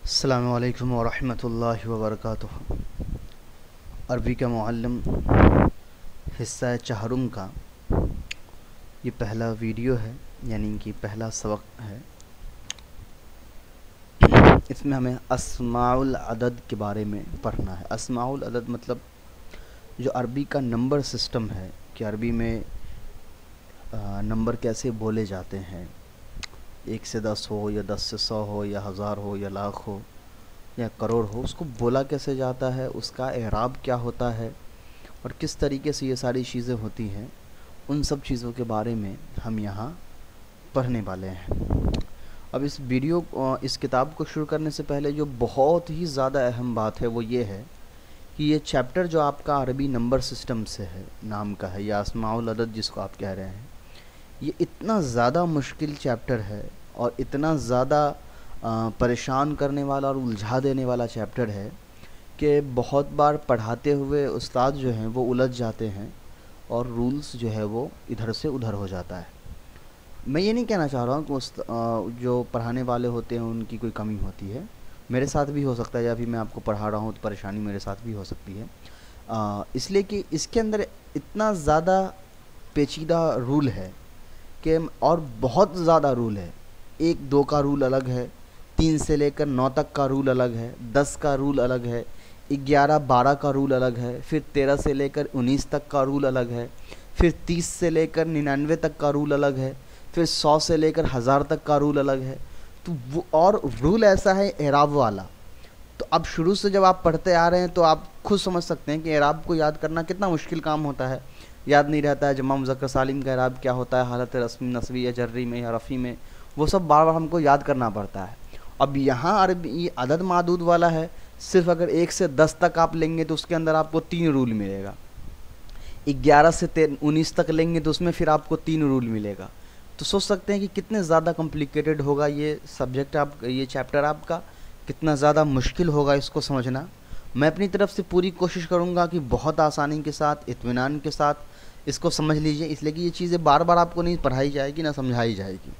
अस्सलामु अलैकुम वरहमतुल्लाहि वबरकातुहू। अरबी का मुअल्लिम हिस्सा चहरुम का ये पहला वीडियो है, यानी कि पहला सबक है। इसमें हमें अस्माउल अदद के बारे में पढ़ना है। अस्माउल अदद मतलब जो अरबी का नंबर सिस्टम है कि अरबी में नंबर कैसे बोले जाते हैं, 1 से 10 हो या 10 से 100 हो या 1000 हो या लाख हो या करोड़ हो, उसको बोला कैसे जाता है, उसका एराब क्या होता है और किस तरीके से ये सारी चीज़ें होती हैं, उन सब चीज़ों के बारे में हम यहाँ पढ़ने वाले हैं। अब इस किताब को शुरू करने से पहले जो बहुत ही ज़्यादा अहम बात है वो ये है कि ये चैप्टर जो आपका अरबी नंबर सिस्टम से है नाम का है, या अस्माउल अदद जिसको आप कह रहे हैं, ये इतना ज़्यादा मुश्किल चैप्टर है और इतना ज़्यादा परेशान करने वाला और उलझा देने वाला चैप्टर है कि बहुत बार पढ़ाते हुए उस्ताद जो हैं वो उलझ जाते हैं और रूल्स जो है वो इधर से उधर हो जाता है। मैं ये नहीं कहना चाह रहा हूँ कि जो पढ़ाने वाले होते हैं उनकी कोई कमी होती है, मेरे साथ भी हो सकता है, या फिर मैं आपको पढ़ा रहा हूँ तो परेशानी मेरे साथ भी हो सकती है। इसलिए कि इसके अंदर इतना ज़्यादा पेचीदा रूल है कि और बहुत ज़्यादा रूल है। 1-2 का रूल अलग है, 3 से लेकर 9 तक का रूल अलग है, 10 का रूल अलग है, 11-12 का रूल अलग है, फिर 13 से लेकर 19 तक का रूल अलग है, फिर 30 से लेकर 99 तक का रूल अलग है, फिर 100 से लेकर 1000 तक का रूल अलग है। तो वो और रूल ऐसा है एराब वाला। तो अब शुरू से जब आप पढ़ते आ रहे हैं तो आप खुद समझ सकते हैं कि एराब को याद करना कितना मुश्किल काम होता है। याद नहीं रहता है जमा मुज़क्कर सालिम का एराब क्या होता है, हालत रस्मी नस्वी या जर्री में या रफ़ी में, वो सब बार बार हमको याद करना पड़ता है। अब यहाँ अरबी अदद मादूद वाला है, सिर्फ अगर 1 से 10 तक आप लेंगे तो उसके अंदर आपको 3 रूल मिलेगा। 11 से 19 तक लेंगे तो उसमें फिर आपको 3 रूल मिलेगा। तो सोच सकते हैं कि कितने ज़्यादा कॉम्प्लिकेटेड होगा ये सब्जेक्ट, ये चैप्टर आपका कितना ज़्यादा मुश्किल होगा इसको समझना। मैं अपनी तरफ से पूरी कोशिश करूँगा कि बहुत आसानी के साथ, इत्मीनान के साथ इसको समझ लीजिए, इसलिए कि ये चीज़ें बार बार आपको नहीं पढ़ाई जाएगी ना समझाई जाएगी।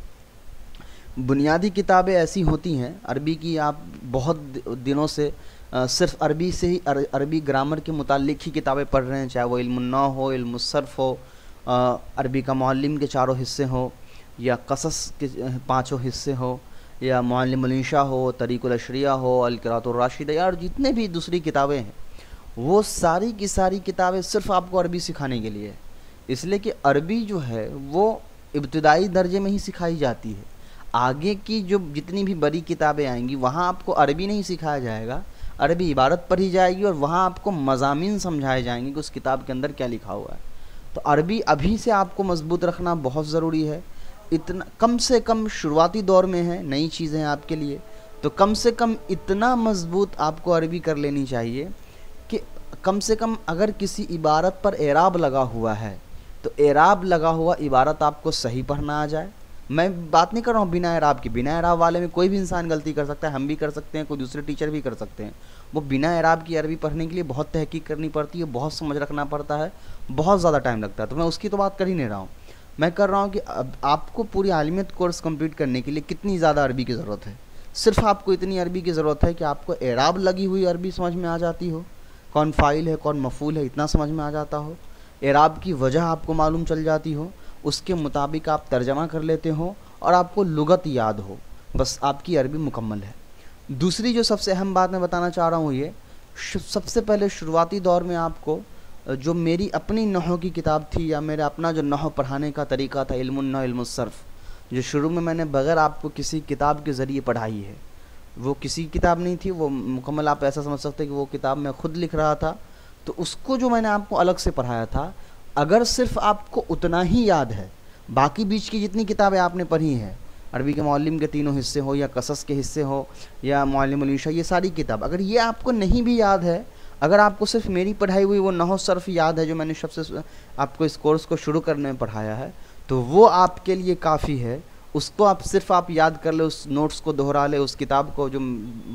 बुनियादी किताबें ऐसी होती हैं अरबी की, आप बहुत दिनों से सिर्फ अरबी से ही अरबी ग्रामर के मुताल्लिक़ ही किताबें पढ़ रहे हैं, चाहे वो इल्मुन्नाह हो, इल्मुस्सर्फ़ हो, अरबी का मुअल्लिम के 4 हिस्से हो, या क़सस के 5 हिस्से हो, या मुअल्लिमुल इंशा हो, तरीक़ुल अशरिया हो, अल-क़िराअतुर राशिदा, या और जितने भी दूसरी किताबें हैं वो सारी की सारी किताबें सिर्फ आपको अरबी सिखाने के लिए है। इसलिए कि अरबी जो है वो इब्तिदाई दर्जे में ही सिखाई जाती है। आगे की जो जितनी भी बड़ी किताबें आएंगी वहाँ आपको अरबी नहीं सिखाया जाएगा, अरबी इबारत पढ़ी जाएगी और वहाँ आपको मज़ामीन समझाए जाएंगे कि उस किताब के अंदर क्या लिखा हुआ है। तो अरबी अभी से आपको मजबूत रखना बहुत ज़रूरी है। इतना कम से कम शुरुआती दौर में है, नई चीज़ें आपके लिए, तो कम से कम इतना मजबूत आपको अरबी कर लेनी चाहिए कि कम से कम अगर किसी इबारत पर एराब लगा हुआ है तो एराब लगा हुआ इबारत आपको सही पढ़ना आ जाए। मैं बात नहीं कर रहा हूँ बिना एराब की। बिना एराब वाले में कोई भी इंसान गलती कर सकता है, हम भी कर सकते हैं, कोई दूसरे टीचर भी कर सकते हैं। वो बिना एराब की अरबी पढ़ने के लिए बहुत तहकीक करनी पड़ती है, बहुत समझ रखना पड़ता है, बहुत ज़्यादा टाइम लगता है। तो मैं उसकी तो बात कर ही नहीं रहा हूँ। मैं कर रहा हूँ कि अब आपको पूरी आलिमियत कोर्स कंप्लीट करने के लिए कितनी ज़्यादा अरबी की ज़रूरत है। सिर्फ आपको इतनी अरबी की ज़रूरत है कि आपको एराब लगी हुई अरबी समझ में आ जाती हो, कौन फ़ाइल है कौन मफ़ूल है इतना समझ में आ जाता हो, एराब की वजह आपको मालूम चल जाती हो, उसके मुताबिक आप तर्जमा कर लेते हो और आपको लुगत याद हो, बस आपकी अरबी मुकम्मल है। दूसरी जो सबसे अहम बात मैं बताना चाह रहा हूँ ये, सबसे पहले शुरुआती दौर में आपको जो मेरी अपनी नहव की किताब थी या मेरा अपना जो नहव पढ़ाने का तरीका था, इल्मुन्नाह इल्मुस्सर्फ़, जो शुरू में मैंने बग़ैर आपको किसी किताब के ज़रिए पढ़ाई है, वो किसी किताब नहीं थी, वो मुकम्मल आप ऐसा समझ सकते हैं कि वो किताब मैं ख़ुद लिख रहा था। तो उसको जो मैंने आपको अलग से पढ़ाया था, अगर सिर्फ आपको उतना ही याद है, बाकी बीच की जितनी किताबें आपने पढ़ी हैं, अरबी के मुअल्लिम के 3 हिस्से हो या क़सस के हिस्से हो या मुअल्लिमुल इंशा, ये सारी किताब अगर ये आपको नहीं भी याद है, अगर आपको सिर्फ मेरी पढ़ाई हुई वो नहव सर्फ़ याद है जो मैंने सबसे आपको इस कोर्स को शुरू करने में पढ़ाया है, तो वो आपके लिए काफ़ी है। उसको आप याद कर ले, उस नोट्स को दोहरा ले, उस किताब को जो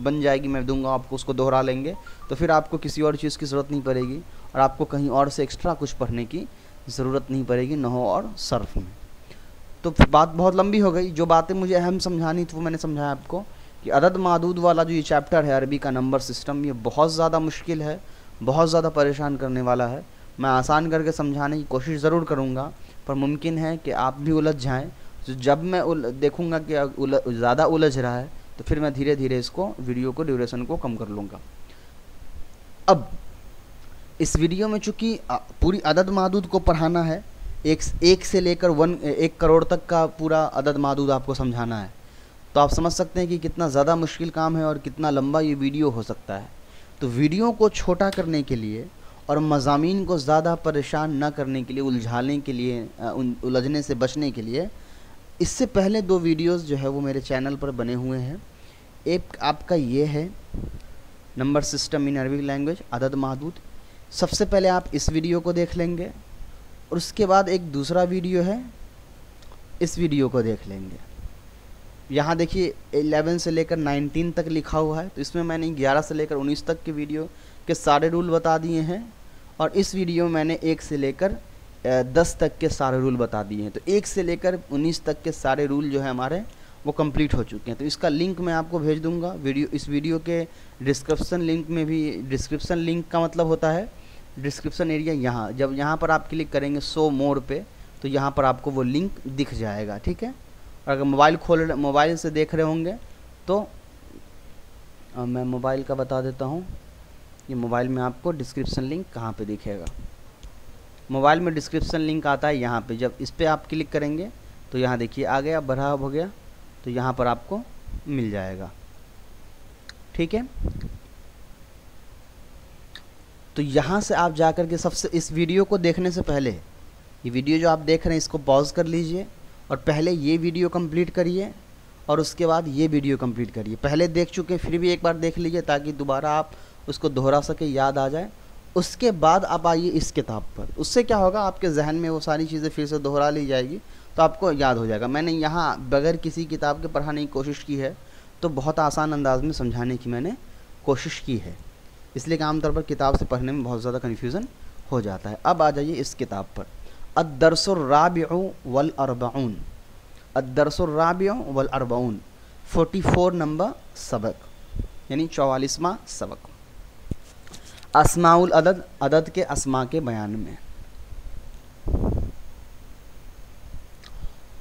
बन जाएगी मैं दूंगा आपको, उसको दोहरा लेंगे तो फिर आपको किसी और चीज़ की ज़रूरत नहीं पड़ेगी और आपको कहीं और से एक्स्ट्रा कुछ पढ़ने की ज़रूरत नहीं पड़ेगी नहव और सर्फ़ में। तो बात बहुत लंबी हो गई, जो बातें मुझे अहम समझानी थी वो मैंने समझाया आपको कि अदद मादूद वाला जो ये चैप्टर है अरबी का नंबर सिस्टम, ये बहुत ज़्यादा मुश्किल है, बहुत ज़्यादा परेशान करने वाला है। मैं आसान करके समझाने की कोशिश ज़रूर करूँगा, पर मुमकिन है कि आप भी उलझ जाएं। तो जब मैं देखूँगा कि ज़्यादा उलझ रहा है तो फिर मैं धीरे धीरे इसको वीडियो को ड्यूरेशन को कम कर लूँगा। अब इस वीडियो में चूँकि पूरी अदद मादूद को पढ़ाना है, एक से लेकर 1 करोड़ तक का पूरा अदद मादूद आपको समझाना है, तो आप समझ सकते हैं कि कितना ज़्यादा मुश्किल काम है और कितना लंबा ये वीडियो हो सकता है। तो वीडियो को छोटा करने के लिए और मज़ामीन को ज़्यादा परेशान न करने के लिए, उलझाने के लिए, उलझने से बचने के लिए इससे पहले 2 वीडियोस जो है वो मेरे चैनल पर बने हुए हैं। एक आपका ये है number system in Arabic language, अदद मादूद। सबसे पहले आप इस वीडियो को देख लेंगे और उसके बाद एक दूसरा वीडियो है, इस वीडियो को देख लेंगे। यहाँ देखिए 11 से लेकर 19 तक लिखा हुआ है, तो इसमें मैंने 11 से लेकर 19 तक के वीडियो के सारे रूल बता दिए हैं और इस वीडियो में मैंने 1 से लेकर 10 तक के सारे रूल बता दिए हैं। तो 1 से लेकर 19 तक के सारे रूल जो है हमारे वो कंप्लीट हो चुके हैं। तो इसका लिंक मैं आपको भेज दूंगा इस वीडियो के डिस्क्रिप्शन लिंक में भी। डिस्क्रिप्शन लिंक का मतलब होता है डिस्क्रिप्शन एरिया, यहाँ जब यहाँ पर आप क्लिक करेंगे शो मोर पे, तो यहाँ पर आपको वो लिंक दिख जाएगा, ठीक है। और अगर मोबाइल से देख रहे होंगे तो मैं मोबाइल का बता देता हूँ। ये मोबाइल में आपको डिस्क्रिप्शन लिंक कहाँ पे दिखेगा, मोबाइल में डिस्क्रिप्शन लिंक आता है यहाँ पे। जब इस पर आप क्लिक करेंगे तो यहाँ देखिए आ गया, बढ़ा हो गया, तो यहाँ पर आपको मिल जाएगा, ठीक है। तो यहाँ से आप जाकर के सबसे इस वीडियो को देखने से पहले, ये वीडियो जो आप देख रहे हैं इसको पॉज कर लीजिए और पहले ये वीडियो कंप्लीट करिए और उसके बाद ये वीडियो कंप्लीट करिए। पहले देख चुके फिर भी एक बार देख लीजिए ताकि दोबारा आप उसको दोहरा सके, याद आ जाए। उसके बाद आप आइए इस किताब पर, उससे क्या होगा आपके जहन में वो सारी चीज़ें फिर से दोहरा ली जाएगी तो आपको याद हो जाएगा। मैंने यहाँ बगैर किसी किताब के पढ़ाने की कोशिश की है, तो बहुत आसान अंदाज में समझाने की मैंने कोशिश की है, इसलिए कि आमतौर पर किताब से पढ़ने में बहुत ज़्यादा कन्फ्यूज़न हो जाता है। अब आ जाइए इस किताब पर, अद-दर्सुर राबिउ वल अर्बऊन, अद-दर्सुर राबिउ वल अर्बऊन, 44 नंबर सबक, यानी 44वां सबक। अस्माउल अदद, अदद के अस्मा के बयान में।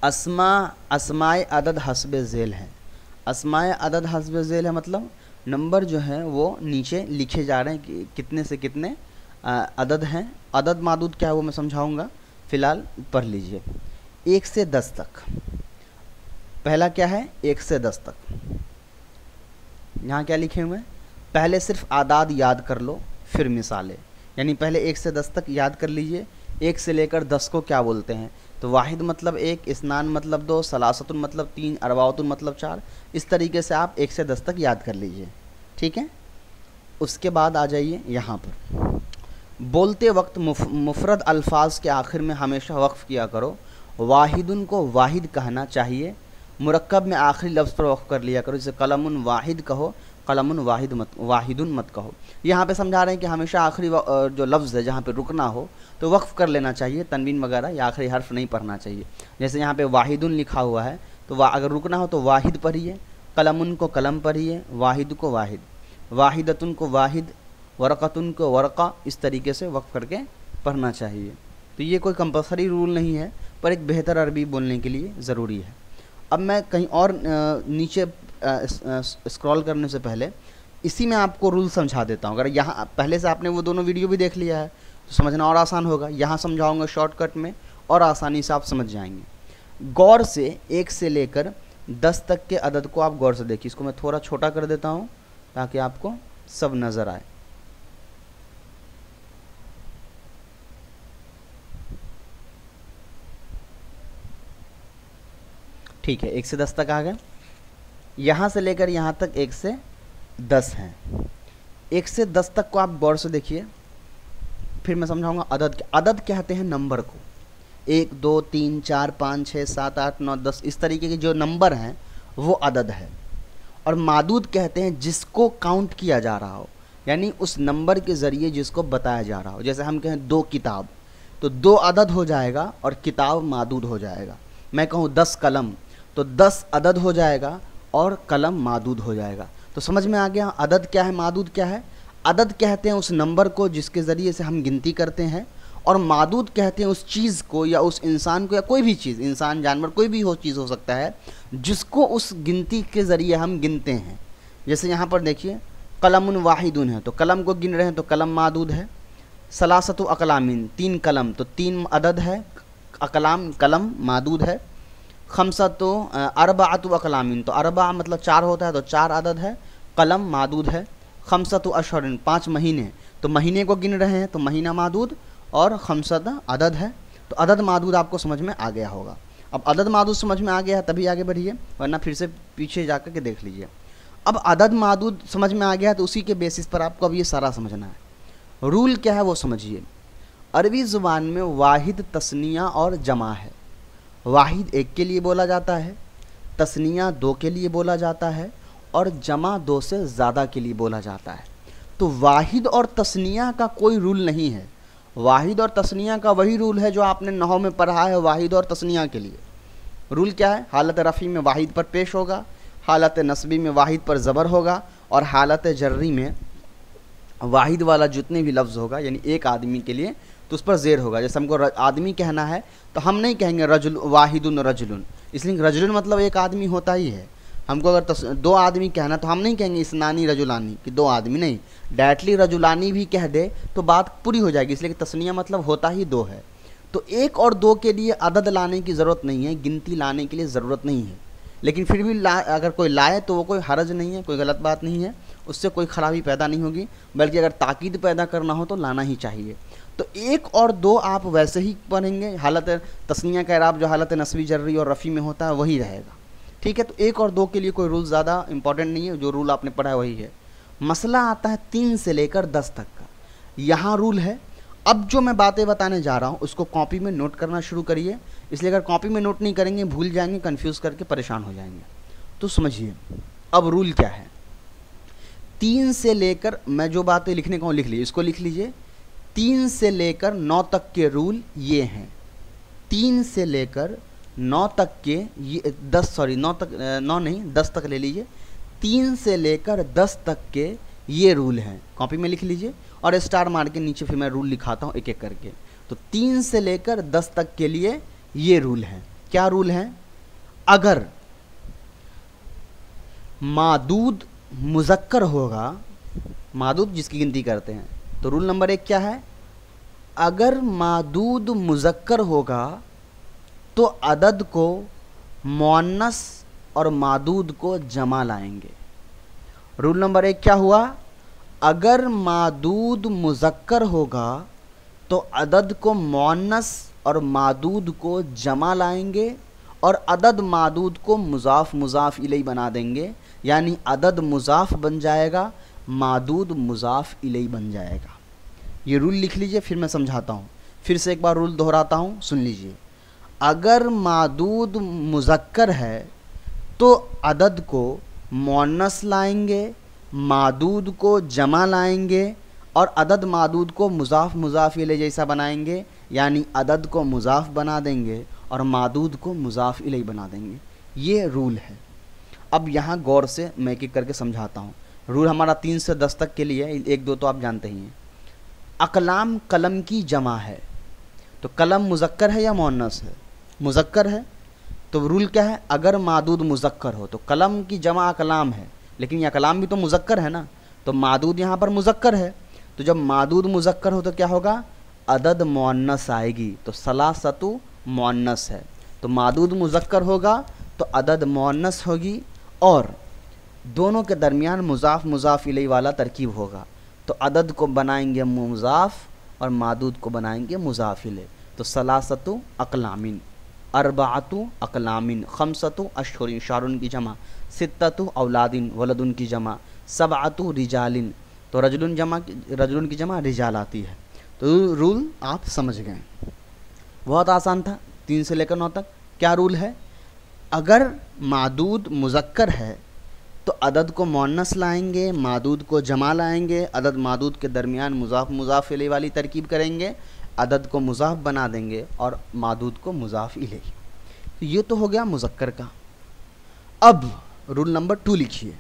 अस्माए अदद हस्बे ज़ेल है। अस्माए अदद हस्बे ज़ेल है मतलब नंबर जो है वो नीचे लिखे जा रहे हैं कि कितने से कितने अदद हैं। अदद मादूद क्या है वो मैं समझाऊंगा, फ़िलहाल पढ़ लीजिए। 1 से 10 तक, पहला क्या है 1 से 10 तक। यहाँ क्या लिखे हुए हैं, पहले सिर्फ आदाद याद कर लो फिर मिसालें, यानी पहले 1 से 10 तक याद कर लीजिए। 1 से लेकर 10 को क्या बोलते हैं, तो वाहिद मतलब 1, इस्नान मतलब 2, सलासतुन मतलब 3, अरबातुन मतलब 4। इस तरीके से आप 1 से 10 तक याद कर लीजिए, ठीक है। उसके बाद आ जाइए यहाँ पर, बोलते वक्त मुफरद अल्फाज के आखिर में हमेशा वक्फ़ किया करो। वाहिदुन को वाहिद कहना चाहिए, मुरक्कब में आखिरी लफ्ज़ पर वक्फ़ कर लिया करो, जैसे कलमुन वाहिद कहो, कलमुन वाहिदुन मत कहो। यहाँ पे समझा रहे हैं कि हमेशा आखिरी जो लफ्ज़ है जहाँ पे रुकना हो तो वक्फ़ कर लेना चाहिए, तनवीन वगैरह या आखिरी हर्फ नहीं पढ़ना चाहिए। जैसे यहाँ पे वाहिदुन लिखा हुआ है तो अगर रुकना हो तो वाहिद पढ़िए, कलमुन को कलम पढ़िए, वाहिद को वाहिद, वाहिदतुन को वाहिद, वरक़तुन को वरक़ा, इस तरीके से वक्फ़ करके पढ़ना चाहिए। तो ये कोई कंपल्सरी रूल नहीं है, पर एक बेहतर अरबी बोलने के लिए ज़रूरी है। अब मैं कहीं और नीचे स्क्रॉल करने से पहले इसी में आपको रूल समझा देता हूँ। अगर यहाँ पहले से आपने वो दोनों वीडियो भी देख लिया है तो समझना और आसान होगा। यहाँ समझाऊंगा शॉर्टकट में और आसानी से आप समझ जाएंगे। गौर से 1 से लेकर 10 तक के अदद को आप गौर से देखिए। इसको मैं थोड़ा छोटा कर देता हूँ ताकि आपको सब नज़र आए। ठीक है, 1 से 10 तक आ गए। यहाँ से लेकर यहाँ तक 1 से 10 हैं। 1 से 10 तक को आप गौर से देखिए, फिर मैं समझाऊंगा अदद। अदद कहते हैं नंबर को, 1 2 3 4 5 6 7 8 9 10, इस तरीके के जो नंबर हैं वो अदद है। और मादूद कहते हैं जिसको काउंट किया जा रहा हो, यानी उस नंबर के ज़रिए जिसको बताया जा रहा हो। जैसे हम कहें 2 किताब, तो 2 अदद हो जाएगा और किताब मादूद हो जाएगा। मैं कहूँ 10 कलम, तो 10 अदद हो जाएगा और कलम मादूद हो जाएगा। तो समझ में आ गया अदद क्या है, मादूद क्या है। अदद कहते हैं उस नंबर को जिसके ज़रिए से हम गिनती करते हैं, और मादूद कहते हैं उस चीज़ को या उस इंसान को या कोई भी चीज़, इंसान जानवर कोई भी चीज़ हो सकता है जिसको उस गिनती के ज़रिए हम गिनते हैं। जैसे यहाँ पर देखिए कलमुन वाहिदुन है, तो कलम को गिन रहे हैं तो कलम मादूद है। सलासतु अकलामिन, 3 कलम, तो 3 अदद है, अकलाम कलम मादूद है। खमसतु अरबाअतु अकलामिन, तो अरबा मतलब 4 होता है तो 4 अदद है, कलम मादूद है। खमसतु अशहरिन, 5 महीने, तो महीने को गिन रहे हैं तो महीना मादूद, और खमसत अदद है। तो अदद मादूद आपको समझ में आ गया होगा। अब अदद मादूद समझ में आ गया है तभी आगे बढ़िए, वरना फिर से पीछे जा कर के देख लीजिए। अब अदद मादूद समझ में आ गया है तो उसी के बेसिस पर आपको अब ये सारा समझना है। रूल क्या है वो समझिए। अरबी ज़ुबान में वाहिद तस्निया और जमा है। वाहिद 1 के लिए बोला जाता है, तस्निया 2 के लिए बोला जाता है, और जमा 2 से ज़्यादा के लिए बोला जाता है। तो वाहिद और तस्निया का कोई रूल नहीं है। वाहिद और तस्निया का वही रूल है जो आपने नहव में पढ़ा है वाहिद और तस्निया के लिए। रूल क्या है, हालत रफ़ी में वाहिद पर पेश होगा, हालत नस्बी में वाहिद पर ज़बर होगा, और हालत जर्री में वाहिद वाला जितने भी लफ्ज़ होगा यानी एक आदमी के लिए तो उस पर ज़ेर होगा। जैसे हमको आदमी कहना है तो हम नहीं कहेंगे रजुल वाहिदुन रजुलुन, इसलिए रजुलुन मतलब एक आदमी होता ही है। हमको अगर 2 आदमी कहना तो हम नहीं कहेंगे इसनानी रजुलानी कि 2 आदमी, नहीं, डायरेक्टली रजुलानी भी कह दे तो बात पूरी हो जाएगी, इसलिए कि तस्निया मतलब होता ही 2 है। तो 1 और 2 के लिए अदद लाने की ज़रूरत नहीं है, गिनती लाने के लिए ज़रूरत नहीं है, लेकिन फिर भी अगर कोई लाए तो वो कोई हरज नहीं है, कोई गलत बात नहीं है, उससे कोई ख़राबी पैदा नहीं होगी, बल्कि अगर ताकीद पैदा करना हो तो लाना ही चाहिए। तो 1 और 2 आप वैसे ही पढ़ेंगे, हालत तस्निया का इराब जो हालत नस्बी जर्री और रफ़ी में होता है वही रहेगा, ठीक है। तो 1 और 2 के लिए कोई रूल ज़्यादा इंपॉर्टेंट नहीं है, जो रूल आपने पढ़ा है वही है। मसला आता है 3 से लेकर 10 तक का, यहाँ रूल है। अब जो मैं बातें बताने जा रहा हूँ उसको कॉपी में नोट करना शुरू करिए, इसलिए अगर कॉपी में नोट नहीं करेंगे भूल जाएंगे, कन्फ्यूज़ करके परेशान हो जाएंगे। तो समझिए अब रूल क्या है। 3 से लेकर, मैं जो बातें लिखने को लिख लीजिए, इसको लिख लीजिए। 3 से लेकर 9 तक के रूल ये हैं। 3 से लेकर 9 तक के ये 10 तक ले लीजिए। 3 से लेकर 10 तक के ये रूल हैं, कॉपी में लिख लीजिए, और स्टार मार के नीचे फिर मैं रूल लिखाता हूँ एक एक करके। तो 3 से लेकर 10 तक के लिए ये रूल हैं। क्या रूल हैं? अगर मादूद मुज़क्कर होगा, मादूद जिसकी गिनती करते हैं, तो रूल नंबर 1 क्या है? अगर मादूद मुज़क्कर होगा तो अदद को मुअन्नस और मादूद को जमा लाएंगे। रूल नंबर 1 क्या हुआ? अगर मादूद मुज़क्कर होगा तो अदद को मुअन्नस और मादूद को जमा लाएंगे, और अदद मादूद को मुज़ाफ़ मुज़ाफ़ इलैहि बना देंगे, यानी अदद मुज़ाफ़ बन जाएगा, मादूद मुज़ाफ़ इलैहि बन जाएगा। ये रूल लिख लीजिए, फिर मैं समझाता हूँ। फिर से एक बार रूल दोहराता हूँ, सुन लीजिए। अगर मादूद मुज़क्कर है तो अदद को मुअन्नस लाएंगे, मादूद को जमा लाएंगे, और अदद मादूद को मुज़ाफ़ मुज़ाफ़ इलैहि जैसा बनाएंगे, यानी अदद को मुज़ाफ़ बना देंगे और मादूद को मुज़ाफ़ इलैहि बना देंगे। ये रूल है। अब यहाँ गौर से मैं एक एक करके समझाता हूँ। रूल हमारा 3 से 10 तक के लिए, 1 2 तो आप जानते ही हैं। अकलाम कलम की जमा है, तो कलम मुज़क्कर है या मुअन्नस है? मुज़क्कर है। तो रूल क्या है? अगर मादूद मुज़क्कर हो तो कलम की जमा अकलाम है, लेकिन ये अकलाम भी तो मुज़क्कर है ना, तो मादूद यहाँ पर मुज़क्कर है। तो जब मादूद मुज़क्कर हो तो क्या होगा? अदद मुअन्नस आएगी, तो सलासतु मुअन्नस है, तो मादूद मुज़क्कर होगा तो अदद मुअन्नस होगी, और दोनों के दरमियान मुज़ाफ़ मुज़ाफ़ इलैहि वाला तरकीब होगा, तो अदद को बनाएंगे मुज़ाफ़ और मादूद को बनाएंगे मुज़ाफ़ इलैहि। तो सलासतु अकलामिन, अरबाअतु अकलामिन, खमसतु अशहुरिन, शारुन की जमा, सित्ततु औलादिन, वलदुन की जमा, सबअतु रिजालिन, तो रजुलन की जमा रिजाल आती है। तो रूल आप समझ गए, बहुत आसान था। 3 से लेकर 9 तक क्या रूल है? अगर मादूद मुज़क्कर है तो अदद को मुअन्नस लाएंगे, मादूद को जमा लाएंगे, अदद मादूद के दरमियान मुज़ाफ़ मुज़ाफ़ इलैहि वाली तरकीब करेंगे, अदद को मुज़ाफ़ बना देंगे और मादूद को मुज़ाफ़ इलैहि। तो ये तो हो गया मुज़क्कर का। अब रूल नंबर 2 लिखिए,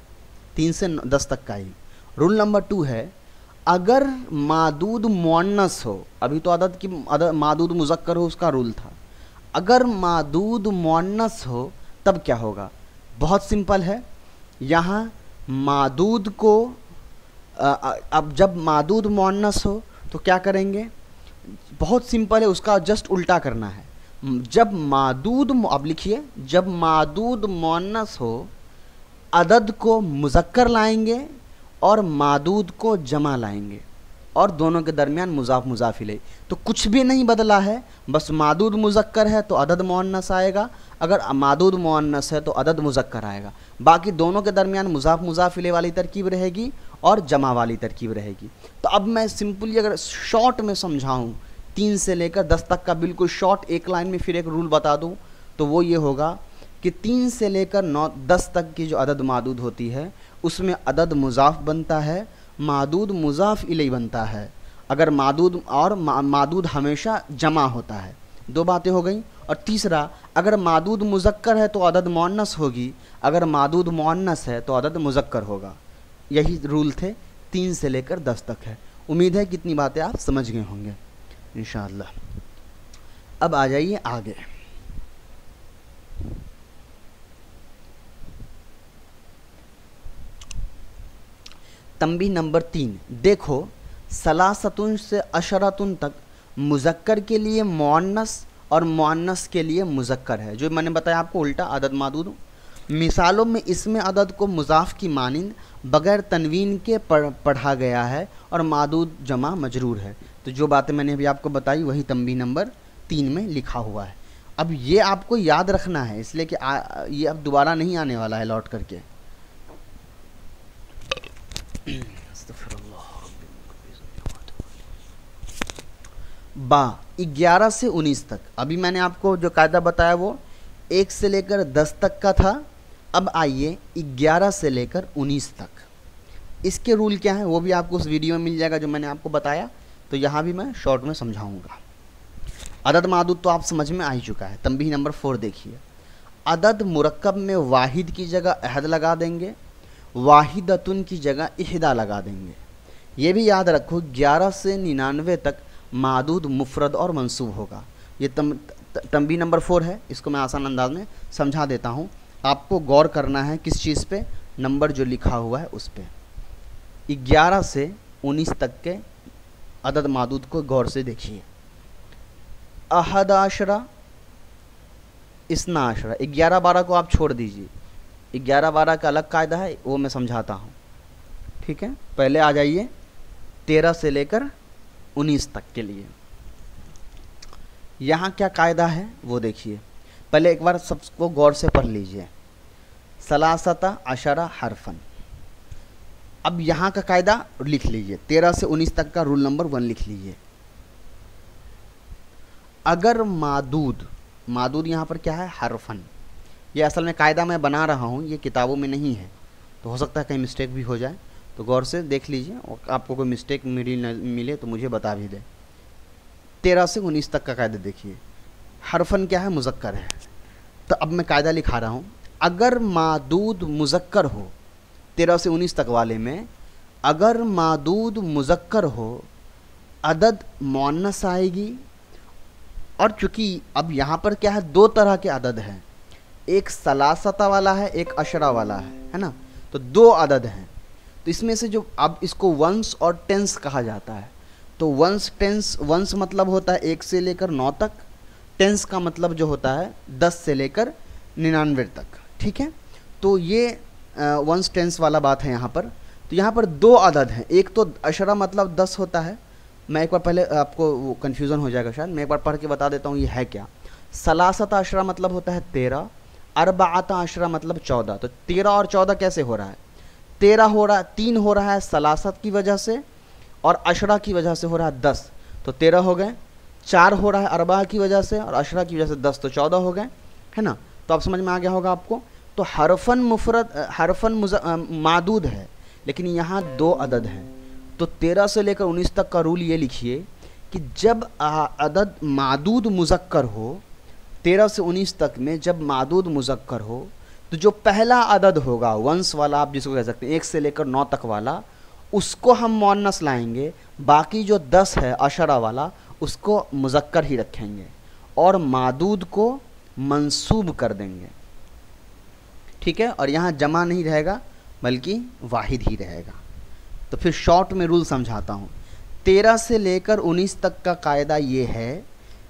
3 से 10 तक का ही। रूल नंबर 2 है, अगर मादूद मुअन्नस हो, अभी तो अदद की मादूद मुज़क्कर हो उसका रूल था, अगर मादूद मुअन्नस हो तब क्या होगा? बहुत सिंपल है, यहाँ मादूद को अब जब मादूद मुअन्नस हो तो क्या करेंगे? बहुत सिंपल है, उसका जस्ट उल्टा करना है। जब मादूद, अब लिखिए, जब मादूद मुअन्नस हो अदद को मुज़क्कर लाएंगे और मादूद को जमा लाएंगे और दोनों के दरमियान मुज़ाफ मुज़ाफ इलैह। तो कुछ भी नहीं बदला है, बस मादूद मुज़क्कर है तो अदद मुअन्नस आएगा, अगर मादूद मुअन्नस है तो अदद मुज़क्कर आएगा। बाकी दोनों के दरमियान मुज़ाफ मुज़ाफ इलैह वाली तरकीब रहेगी और जमा वाली तरकीब रहेगी। तो अब मैं सिंपली अगर शॉर्ट में समझाऊँ, 3 से लेकर 10 तक का बिल्कुल शॉर्ट एक लाइन में फिर एक रूल बता दूँ, तो वो ये होगा कि 3 से लेकर 10 तक की जो अदद मादूद होती है उसमें अदद मुज़ाफ बनता है, मादूद मुज़ाफ इलैह बनता है। अगर मादूद और मादूद हमेशा जमा होता है। 2 बातें हो गई। और तीसरा, अगर मादूद मुज़क्कर है तो अदद मुअन्नस होगी, अगर मादूद मुअन्नस है तो अदद मुज़क्कर होगा। यही रूल थे, 3 से लेकर 10 तक है। उम्मीद है कितनी बातें आप समझ गए होंगे इंशाअल्लाह। अब आ जाइए आगे। तंबीह नंबर 3, देखो सलासतुन से अशरतुन तक मुज़क्कर के लिए मुअन्नस और मुअन्नस के लिए मुज़क्कर है। जो मैंने बताया आपको उल्टा अदद मादूद। मिसालों में इसमें अदद को मुज़ाफ की मानिंद बग़ैर तनवीन के पढ़ा गया है और मादूद जमा मजरूर है। तो जो बातें मैंने अभी आपको बताई वही तंबीह नंबर 3 में लिखा हुआ है। अब ये आपको याद रखना है, इसलिए कि ये अब दोबारा नहीं आने वाला है लौट करके। बा 11 से 19 तक, अभी मैंने आपको जो कायदा बताया वो 1 से लेकर 10 तक का था। अब आइए 11 से लेकर 19 तक। इसके रूल क्या है वो भी आपको उस वीडियो में मिल जाएगा जो मैंने आपको बताया। तो यहाँ भी मैं शॉर्ट में समझाऊंगा। अदद मादूद तो आप समझ में आ ही चुका है। तंबीह नंबर 4 देखिए, अदद मुरक्कब में वाहिद की जगह अहद लगा देंगे, वाहिदतुन की जगह इहदा लगा देंगे। ये भी याद रखो 11 से 99 तक मादूद मुफरद और मंसूब होगा। ये तंबीह नंबर 4 है, इसको मैं आसान अंदाज में समझा देता हूँ। आपको गौर करना है किस चीज़ पे? नंबर जो लिखा हुआ है उस पे। 11 से 19 तक के अदद मादूद को गौर से देखिए। अहद आशरा, इस्ना आशरा, 11-12 को आप छोड़ दीजिए। 11-12 का अलग कायदा है, वो मैं समझाता हूँ, ठीक है। पहले आ जाइए 13 से लेकर 19 तक के लिए। यहाँ क्या कायदा है वो देखिए। पहले एक बार सबको गौर से पढ़ लीजिए। सलासता अशरा हरफन। अब यहाँ का कायदा लिख लीजिए, 13 से 19 तक का रूल नंबर 1 लिख लीजिए। अगर मादूद, मादूद यहाँ पर क्या है? हरफन। ये असल में कायदा मैं बना रहा हूँ, ये किताबों में नहीं है, तो हो सकता है कहीं मिस्टेक भी हो जाए, तो गौर से देख लीजिए और आपको कोई मिस्टेक मिले तो मुझे बता भी दे। 13 से 19 तक का कायदा देखिए। हरफन क्या है? मुज़क्कर है। तो अब मैं कायदा लिखा रहा हूँ, अगर मादूद मुज़क्कर हो, 13 से 19 तक वाले में अगर मादूद मुज़क्कर हो अदद मुअन्नस आएगी। और चूँकि अब यहाँ पर क्या है, 2 तरह के अदद हैं, एक सलासता वाला है, एक अशरा वाला है ना। तो 2 अदद हैं। तो इसमें से जो अब इसको वंस और टेंस कहा जाता है। तो वंस टेंस, वंस मतलब होता है 1 से लेकर 9 तक, टेंस का मतलब जो होता है 10 से लेकर 99 तक, ठीक है। तो ये वंस टेंस वाला बात है यहाँ पर। तो यहाँ पर 2 अदद हैं, एक तो अशरा मतलब 10 होता है। मैं एक बार पहले, आपको वो कन्फ्यूज़न हो जाएगा शायद, मैं एक बार पढ़ के बता देता हूँ ये है क्या। सलासत अशरा मतलब होता है 13, अरबात अशरा मतलब 14। तो 13 और 14 कैसे हो रहा है? 13 हो रहा है, 3 हो रहा है सलासत की वजह से और अशरा की वजह से हो रहा है 10, तो 13 हो गए। 4 हो रहा है अरबा की वजह से और अशरा की वजह से 10, तो 14 हो गए, है ना। तो अब समझ में आ गया होगा आपको। तो हरफन मुफरद, हरफन मादूद है, लेकिन यहाँ 2 अदद हैं। तो 13 से लेकर 19 तक का रूल ये लिखिए कि जब अदद मादूद मुज़क्कर हो, 13 से 19 तक में जब मादूद मुज़क्कर हो तो जो पहला अदद होगा वंश वाला, आप जिसको कह सकते हैं 1 से लेकर 9 तक वाला, उसको हम मुअन्नस लाएंगे। बाकी जो 10 है अशरा वाला, उसको मुज़क्कर ही रखेंगे और मादूद को मंसूब कर देंगे। ठीक है, और यहाँ जमा नहीं रहेगा बल्कि वाहिद ही रहेगा। तो फिर शॉर्ट में रूल समझाता हूँ। 13 से लेकर 19 तक का कायदा ये है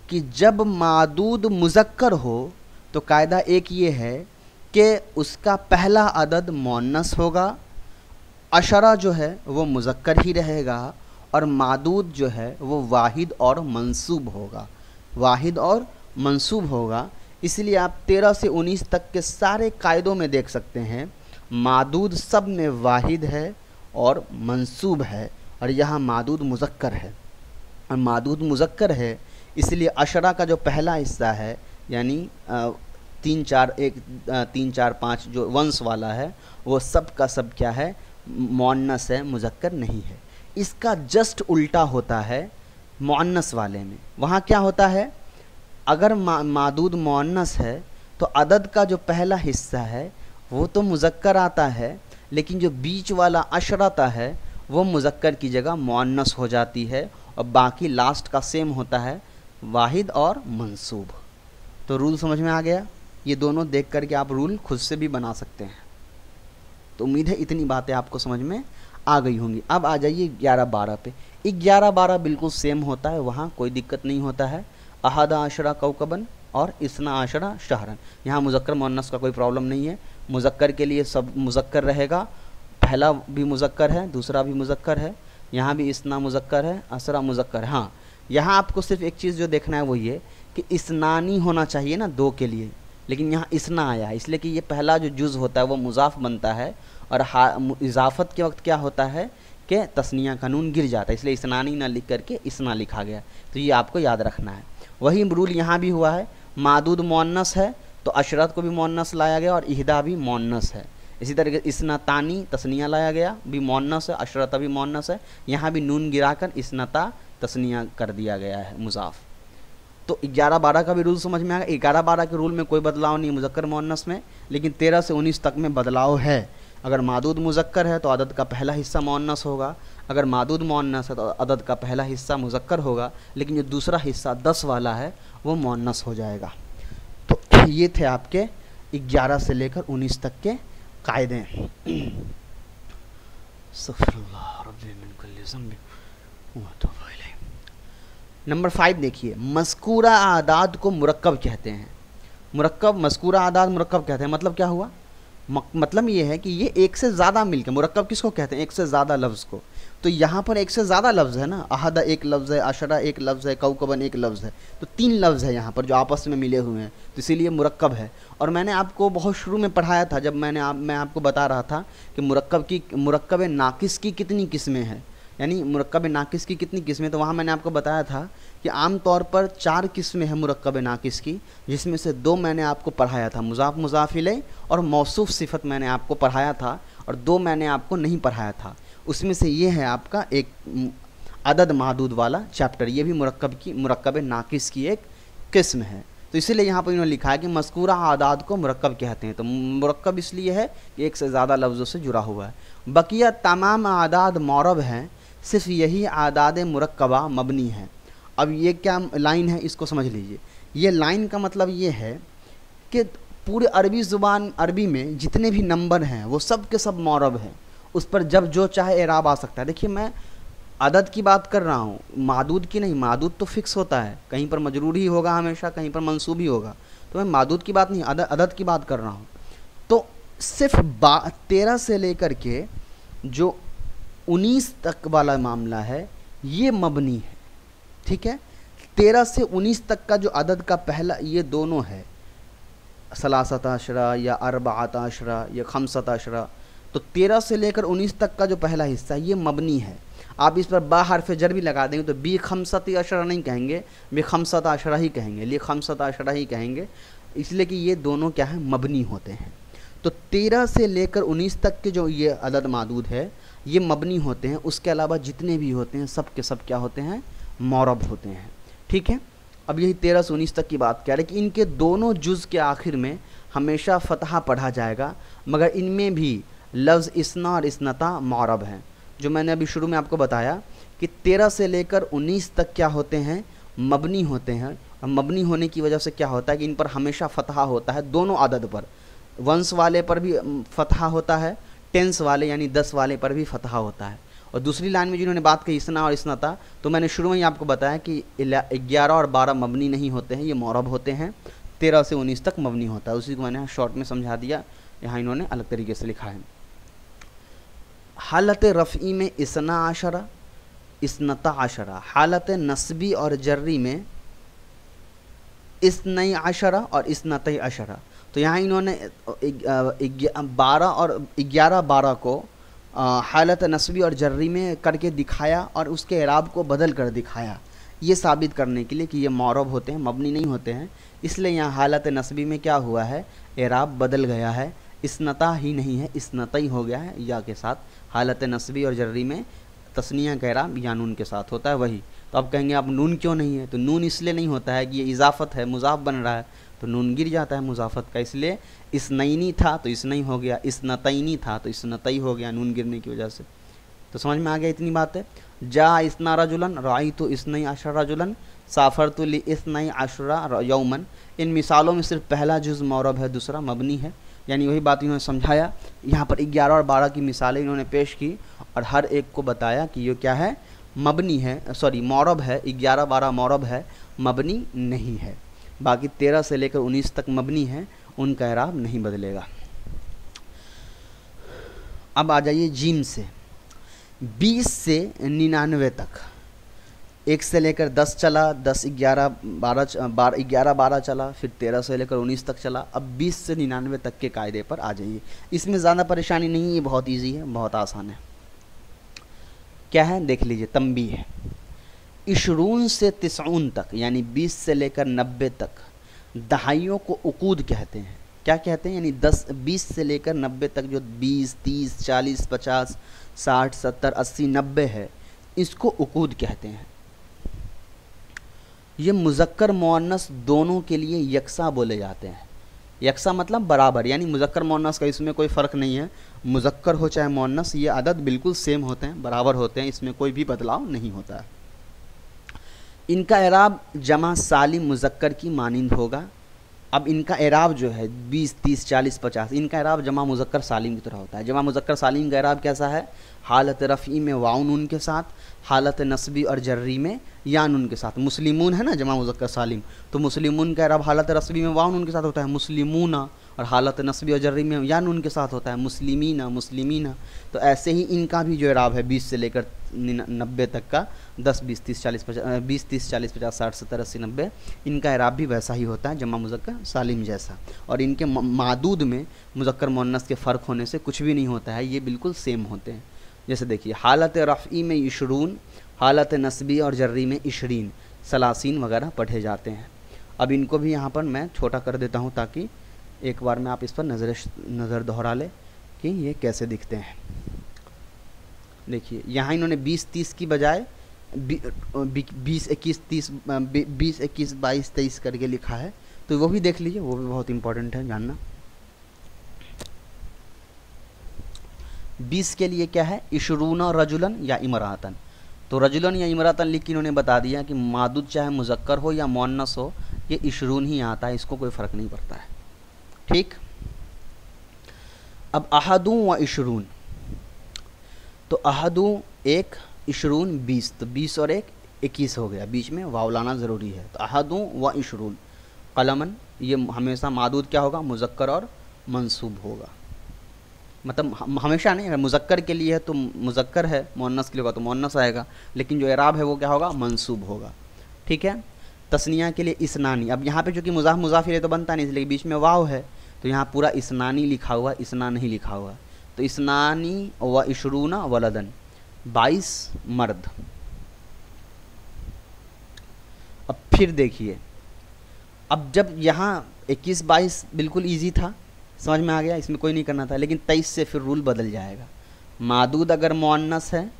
कि जब मादूद मुज़क्कर हो तो कायदा एक ये है कि उसका पहला अदद मुअन्नस होगा, अशरा जो है वो मुज़क्कर ही रहेगा और मादूद जो है वो वाहिद और मंसूब होगा, वाहिद और मंसूब होगा। इसलिए आप 13 से 19 तक के सारे कायदों में देख सकते हैं मादूद सब में वाहिद है और मंसूब है, और यहाँ मादूद मुज़क्कर है। और मादूद मुज़क्कर है इसलिए अशरा का जो पहला हिस्सा है यानी 3 4 5 जो वंश वाला है वो सब का सब क्या है, मुअन्नस है, मुज़क्कर नहीं है। इसका जस्ट उल्टा होता है मुअन्नस वाले में। वहाँ क्या होता है, अगर मादूद मुअन्नस है तो अदद का जो पहला हिस्सा है वो तो मुज़क्कर आता है, लेकिन जो बीच वाला अशरता है वो मुज़क्कर की जगह मुअन्नस हो जाती है, और बाकी लास्ट का सेम होता है वाहिद और मंसूब। तो रूल समझ में आ गया। ये दोनों देख करके आप रूल खुद से भी बना सकते हैं। तो उम्मीद है इतनी बातें आपको समझ में आ गई होंगी। अब आ जाइए 11-12 पे। 11-12 बिल्कुल सेम होता है, वहाँ कोई दिक्कत नहीं होता है। अहदा आशरा कौकबन और इसना आशरा शहरन, यहाँ मुज़क्कर मुअन्नस का कोई प्रॉब्लम नहीं है। मुज़क्कर के लिए सब मुज़क्कर रहेगा, पहला भी मुज़क्कर है, दूसरा भी मुज़क्कर है, यहाँ भी इसना मुज़क्कर है, असरा मुज़क्कर है। हाँ, यहाँ आपको सिर्फ एक चीज़ जो देखना है वो ये कि इसनानी होना चाहिए ना 2 के लिए, लेकिन यहाँ इसना आया है इसलिए कि ये पहला जो जुज़ होता है वो मुज़ाफ़ बनता है, और इजाफ़त के वक्त क्या होता है कि तस्निया का नून गिर जाता है, इसलिए इसनानी ना लिख करके इसना लिखा गया। तो ये आपको याद रखना है। वही रूल यहाँ भी हुआ है। मादूद मुअन्नस है तो अशरत को भी मुअन्नस लाया गया और इहदा भी मुअन्नस है। इसी तरीके इसनतानी तस्निया लाया गया, भी मुअन्नस है, अशरता भी मुअन्नस है, यहाँ भी नून गिराकर इसनता तस्निया कर दिया गया है मुज़ाफ़। तो 11-12 का भी रूल समझ में आ गया। 11-12 के रूल में कोई बदलाव नहीं मुज़क्कर मुअन्नस में, लेकिन 13 से 19 तक में बदलाव है। अगर मादूद मुज़क्कर है तो अदद का पहला हिस्सा मुअन्नस होगा, अगर मादूद मुअन्नस है तो अदद का पहला हिस्सा मुज़क्कर होगा, लेकिन जो दूसरा हिस्सा 10 वाला है वो मुअन्नस हो जाएगा। तो ये थे आपके 11 से लेकर 19 तक के कायदे। नंबर 5 देखिए, मज़कूरा आदाद को मुरक्कब कहते हैं। मुरक्कब, मज़कूरा आदाद मुरक्कब कहते हैं। मतलब क्या हुआ, मतलब ये है कि ये एक से ज़्यादा मिलकर, मुरक्कब किसको कहते हैं, एक से ज़्यादा लफ्ज़ को। तो यहाँ पर एक से ज़्यादा लफ्ज़ है ना, अहदा एक लफ्ज़ है, अशरा एक लफ्ज़ है, कौकबन एक लफ्ज़ है, तो 3 लफ्ज़ है यहाँ पर जो आपस में मिले हुए हैं, तो इसीलिए मुरक्कब है। और मैंने आपको बहुत शुरू में पढ़ाया था जब मैं आपको बता रहा था कि मुरक्कब नाकिस की कितनी किस्में हैं, यानी मुरक्कब नाकिस की कितनी किस्में। तो वहाँ मैंने आपको बताया था कि आम तौर पर 4 किस्में हैं मुरक्कब नाकिस की, जिसमें से 2 मैंने आपको पढ़ाया था, मुज़ाफ़ मुज़ाफ़ इलैह और मौसूफ़ सिफ़त मैंने आपको पढ़ाया था, और 2 मैंने आपको नहीं पढ़ाया था। उसमें से ये है आपका एक अदद मादूद वाला चैप्टर, ये भी मुरक्कब नाकिस की एक किस्म है। तो इसीलिए यहाँ पर इन्होंने लिखा है कि मज़कूरा आदाद को मुरक्कब कहते हैं। तो मुरक्कब इसलिए है कि एक से ज़्यादा लफ्ज़ों से जुड़ा हुआ है। बकिया तमाम आदाद मौरब हैं, सिर्फ यही आदाद मुरक्कबा मबनी है। अब ये क्या लाइन है, इसको समझ लीजिए। ये लाइन का मतलब ये है कि पूरे अरबी ज़ुबान, अरबी में जितने भी नंबर हैं वो सब के सब मौरब हैं, उस पर जब जो चाहे एराब आ सकता है। देखिए मैं अदद की बात कर रहा हूँ, मादूद की नहीं। मादूद तो फिक्स होता है, कहीं पर मजरूर ही होगा हमेशा, कहीं पर मंसूब ही होगा। तो मैं मादूद की बात नहीं, अदद की बात कर रहा हूँ। तो सिर्फ 13 से लेकर के जो 19 तक वाला मामला है ये मबनी है, ठीक है। 13 से 19 तक का जो अदद का पहला, ये दोनों है, सलासत अशरा या अरबात अशरा या खमसत अशरा। तो 13 से लेकर 19 तक का जो पहला हिस्सा ये मबनी है। आप इस पर बा हर्फ जर भी लगा देंगे तो बी खमसत अशरा नहीं कहेंगे, बी खमसत अशरा ही कहेंगे, लिए खमसत अशरा ही कहेंगे, इसलिए कि ये दोनों क्या है, मबनी होते हैं। तो 13 से लेकर 19 तक के जो ये अदद मादूद है ये मबनी होते हैं। उसके अलावा जितने भी होते हैं सब के सब क्या होते हैं, मौरब होते हैं, ठीक है। अब यही 13 से 19 तक की बात कह रहे हैं कि इनके दोनों जुज़ के आखिर में हमेशा फतहा पढ़ा जाएगा, मगर इनमें भी लफ्ज़ इस्ना और इस्नता मौरब हैं। जो मैंने अभी शुरू में आपको बताया कि 13 से लेकर 19 तक क्या होते हैं, मबनी होते हैं। और मबनी होने की वजह से क्या होता है कि इन पर हमेशा फतहा होता है, दोनों आदद पर, वंश वाले पर भी फतहा होता है, टेंस वाले यानी 10 वाले पर भी फतहा होता है। और दूसरी लाइन में जिन्होंने बात की इस्ना और इस्नता, तो मैंने शुरू में ही आपको बताया कि 11 और 12 मबनी नहीं होते हैं, ये मौरब होते हैं। 13 से 19 तक मबनी होता है, उसी को मैंने शॉर्ट में समझा दिया, यहाँ इन्होंने अलग तरीके से लिखा है। हालत रफ़ी में इस्ना आशरा, इस्नता आशरा, हालत नस्बी और जर्री में इस्नई आशरा और इस्नतई आशरा। तो यहाँ इन्होंने 12 और 11-12 को हालत नस्बी और जर्री में करके दिखाया और उसके एराब को बदल कर दिखाया, ये साबित करने के लिए कि ये मौरब होते हैं, मबनी नहीं होते हैं। इसलिए यहाँ हालत नस्बी में क्या हुआ है, एराब बदल गया है, इस्नता ही नहीं है, इस्नतई हो गया है या के साथ। हालत नस्बी और जर्री में तस्निया का एराब या नून के साथ होता है वही। तो अब कहेंगे आप नून क्यों नहीं है, तो नून इसलिए नहीं होता है कि ये इजाफत है, मुजाफ बन रहा है, तो नून गिर जाता है मुजाफत का, इसलिए इसनईनी था तो इसनई हो गया, इसनतईनी था तो इसनतई हो गया नून गिरने की वजह से। तो समझ में आ गया इतनी बात है। जा इस्ना रजुलन, राई तो इसनई आशरा रजुलन, साफर तो ली इसनई आशरा यौमन। इन मिसालों में सिर्फ पहला जुज़ मौरब है, दूसरा मबनी है, यानी वही बात इन्होंने समझाया। यहाँ पर 11 और 12 की मिसालें इन्होंने पेश की और हर एक को बताया कि ये क्या है, मबनी है, सॉरी मौरब है, 11-12 मौरब है, मबनी नहीं है। बाकी 13 से लेकर 19 तक मबनी है, उनका एराब नहीं बदलेगा। अब आ जाइए जीम से। 20 से 99 तक, 1 से लेकर 10 चला, 10 11 12 चला, फिर 13 से लेकर 19 तक चला। अब 20 से 99 तक के कायदे पर आ जाइए। इसमें ज़्यादा परेशानी नहीं है, ये बहुत ईजी है, बहुत आसान है। क्या है देख लीजिए, तंबी है। इशरून से 90 तक यानी 20 से लेकर 90 तक दहाइयों को उकूद कहते हैं। क्या कहते हैं, यानी 20 से लेकर 90 तक जो 20, 30, 40, 50, 60, 70, 80, 90 है, इसको उकूद कहते हैं। ये मुज़क्कर मुअन्नस दोनों के लिए यकसा बोले जाते हैं। यकसा मतलब बराबर, यानी मुज़क्कर मुअन्नस का इसमें कोई फ़र्क नहीं है, मुज़क्कर हो चाहे मुअन्नस, ये अदद बिल्कुल सेम होते हैं, बराबर होते हैं, इसमें कोई भी बदलाव नहीं होता है। इनका एराब जमा सालिम मुज़क्कर की मानिंद होगा। अब इनका एराब जो है 20, 30, 40, 50, इनका एराब जमा मुज़क्कर सालिम की तरह होता है। जमा मुज़क्कर सालिम का एराब कैसा है, हालत रफ़ी में वाउ नून के साथ, हालत नस्बी और जर्री में या नून के साथ। मुस्लिमून है ना जमा मुज़क्कर सालिम, तो मुस्लिमून का एराब हालत रस्बी में वाउ नून के साथ होता है मुस्लिमूना, और हालत नस्बी और जर्री में या नून के साथ होता है मुस्लिमीना, मुस्लिमीना। तो ऐसे ही इनका भी जो एराब है 20 से लेकर 90 तक का, 10, 20, 30, 40, 50, 20, 30, 40, 50, 60, 70, 80, 90, इनका एराब भी वैसा ही होता है, जमा मुज़क्कर सालिम जैसा। और इनके मादूद में मुज़क्कर मुअन्नस के फ़र्क होने से कुछ भी नहीं होता है, ये बिल्कुल सेम होते हैं। जैसे देखिए, हालत रफ़ी में इशरून, हालत नस्बी और जर्री में इशरीन, सलासीन वगैरह पढ़े जाते हैं। अब इनको भी यहाँ पर मैं छोटा कर देता हूँ ताकि एक बार में आप इस पर नज़र दोहरा ले कि ये कैसे दिखते हैं। देखिए यहाँ इन्होंने 20, 30 की बजाय 20, 21, 30, 20, 21, 22, 23 करके लिखा है, तो वो भी देख लीजिए, वो भी बहुत इंपॉर्टेंट है जानना। 20 के लिए क्या है, इशरून रजुलन या इमरातन। तो रजुलन या इमरातन लिख के इन्होंने बता दिया कि मादूद चाहे मुज़क्कर हो या मुअन्नस हो, ये इशरून ही आता है, इसको कोई फ़र्क नहीं पड़ता है। ठीक। अब अहदू व इशरून, तो अहदू 1, इशरून 20, तो 20 और 1 21 हो गया, बीच में वाव लाना ज़रूरी है। तो अहदू व इशरून कलमन, ये हमेशा मादूद क्या होगा, मुज़क्कर और मंसूब होगा। मतलब हमेशा नहीं, अगर मुज़क्कर के लिए है तो मुज़क्कर है, मुअन्नस के लिए होगा तो मुअन्नस आएगा, लेकिन जो एराब है वो क्या होगा, मंसूब होगा। ठीक है। तस्निया के लिए इसनानी, अब यहाँ पे जो कि मुज़ाफ मुज़ाफिर है तो बनता नहीं, इसलिए बीच में वाव है, तो यहाँ पूरा इसनानी लिखा हुआ, इसना नहीं लिखा हुआ। तो इसनानी व इशरूना वलदन, 22 मर्द। अब फिर देखिए, अब जब यहाँ 21, 22 बिल्कुल ईजी था, समझ में आ गया, इसमें कोई नहीं करना था, लेकिन 23 से फिर रूल बदल जाएगा। मादूद अगर मुअन्नस है,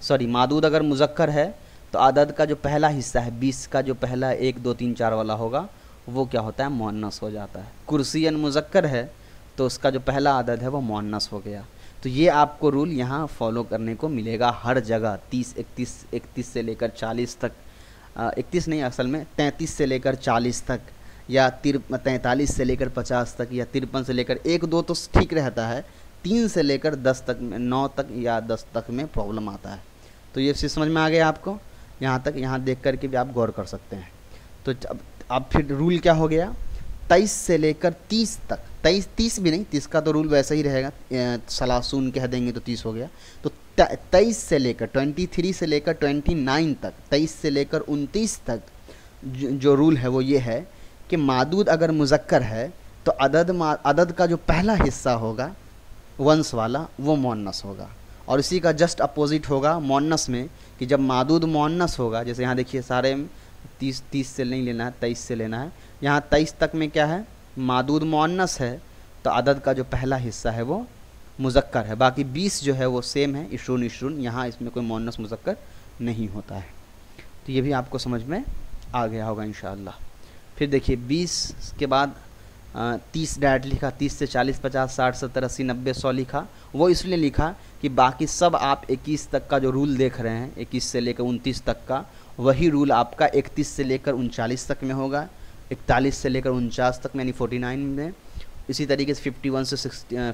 सॉरी मादूद अगर मुज़क्कर है, तो आदद का जो पहला हिस्सा है 20 का, जो पहला 1, 2, 3, 4 वाला होगा, वो क्या होता है, मुअन्नस हो जाता है। कुर्सियन मुज़क्कर है तो उसका जो पहला अदद है वो मुअन्नस हो गया। तो ये आपको रूल यहाँ फॉलो करने को मिलेगा हर जगह। 30, 31 से लेकर 40 तक, 31 नहीं असल में 33 से लेकर 40 तक, या 43 से लेकर 50 तक, या 53 से लेकर 1-2 तो ठीक रहता है, 3 से लेकर 10 तक में, 9 तक या 10 तक में प्रॉब्लम आता है। तो ये चीज़ समझ में आ गया आपको, यहाँ तक, यहाँ देख करके भी आप गौर कर सकते हैं। तो अब फिर रूल क्या हो गया, 23 से लेकर 30 तक, 30 भी नहीं, 30 का तो रूल वैसा ही रहेगा, सलासून कह देंगे तो 30 हो गया। तो 23 से लेकर 23 से लेकर 29 तक, 23 से लेकर 29 तक जो रूल है वो ये है कि मादूद अगर मुज़क्कर है तो अदद का जो पहला हिस्सा होगा वंश वाला वो मुअन्नस होगा, और इसी का जस्ट अपोजिट होगा मुअन्नस में, कि जब मादूद मुअन्नस होगा, जैसे यहाँ देखिए सारे 30 से नहीं लेना है, 23 से लेना है। यहाँ 23 तक में क्या है, मादूद मुअन्नस है तो अदद का जो पहला हिस्सा है वो मुज़क्कर है, बाकी 20 जो है वो सेम है, इशरून, यहाँ इसमें कोई मुअन्नस मुज़क्कर नहीं होता है। तो ये भी आपको समझ में आ गया होगा इंशाअल्लाह। फिर देखिए 20 के बाद 30 डायरेक्ट लिखा, 30 से 40, 50, 60, 70, 80, 90, 100 लिखा। वो इसलिए लिखा कि बाकी सब आप 21 तक का जो रूल देख रहे हैं, 21 से लेकर 29 तक का, वही रूल आपका 31 से लेकर 39 तक में होगा, 41 से लेकर 49 तक में यानी 49 में, इसी तरीके से 51 से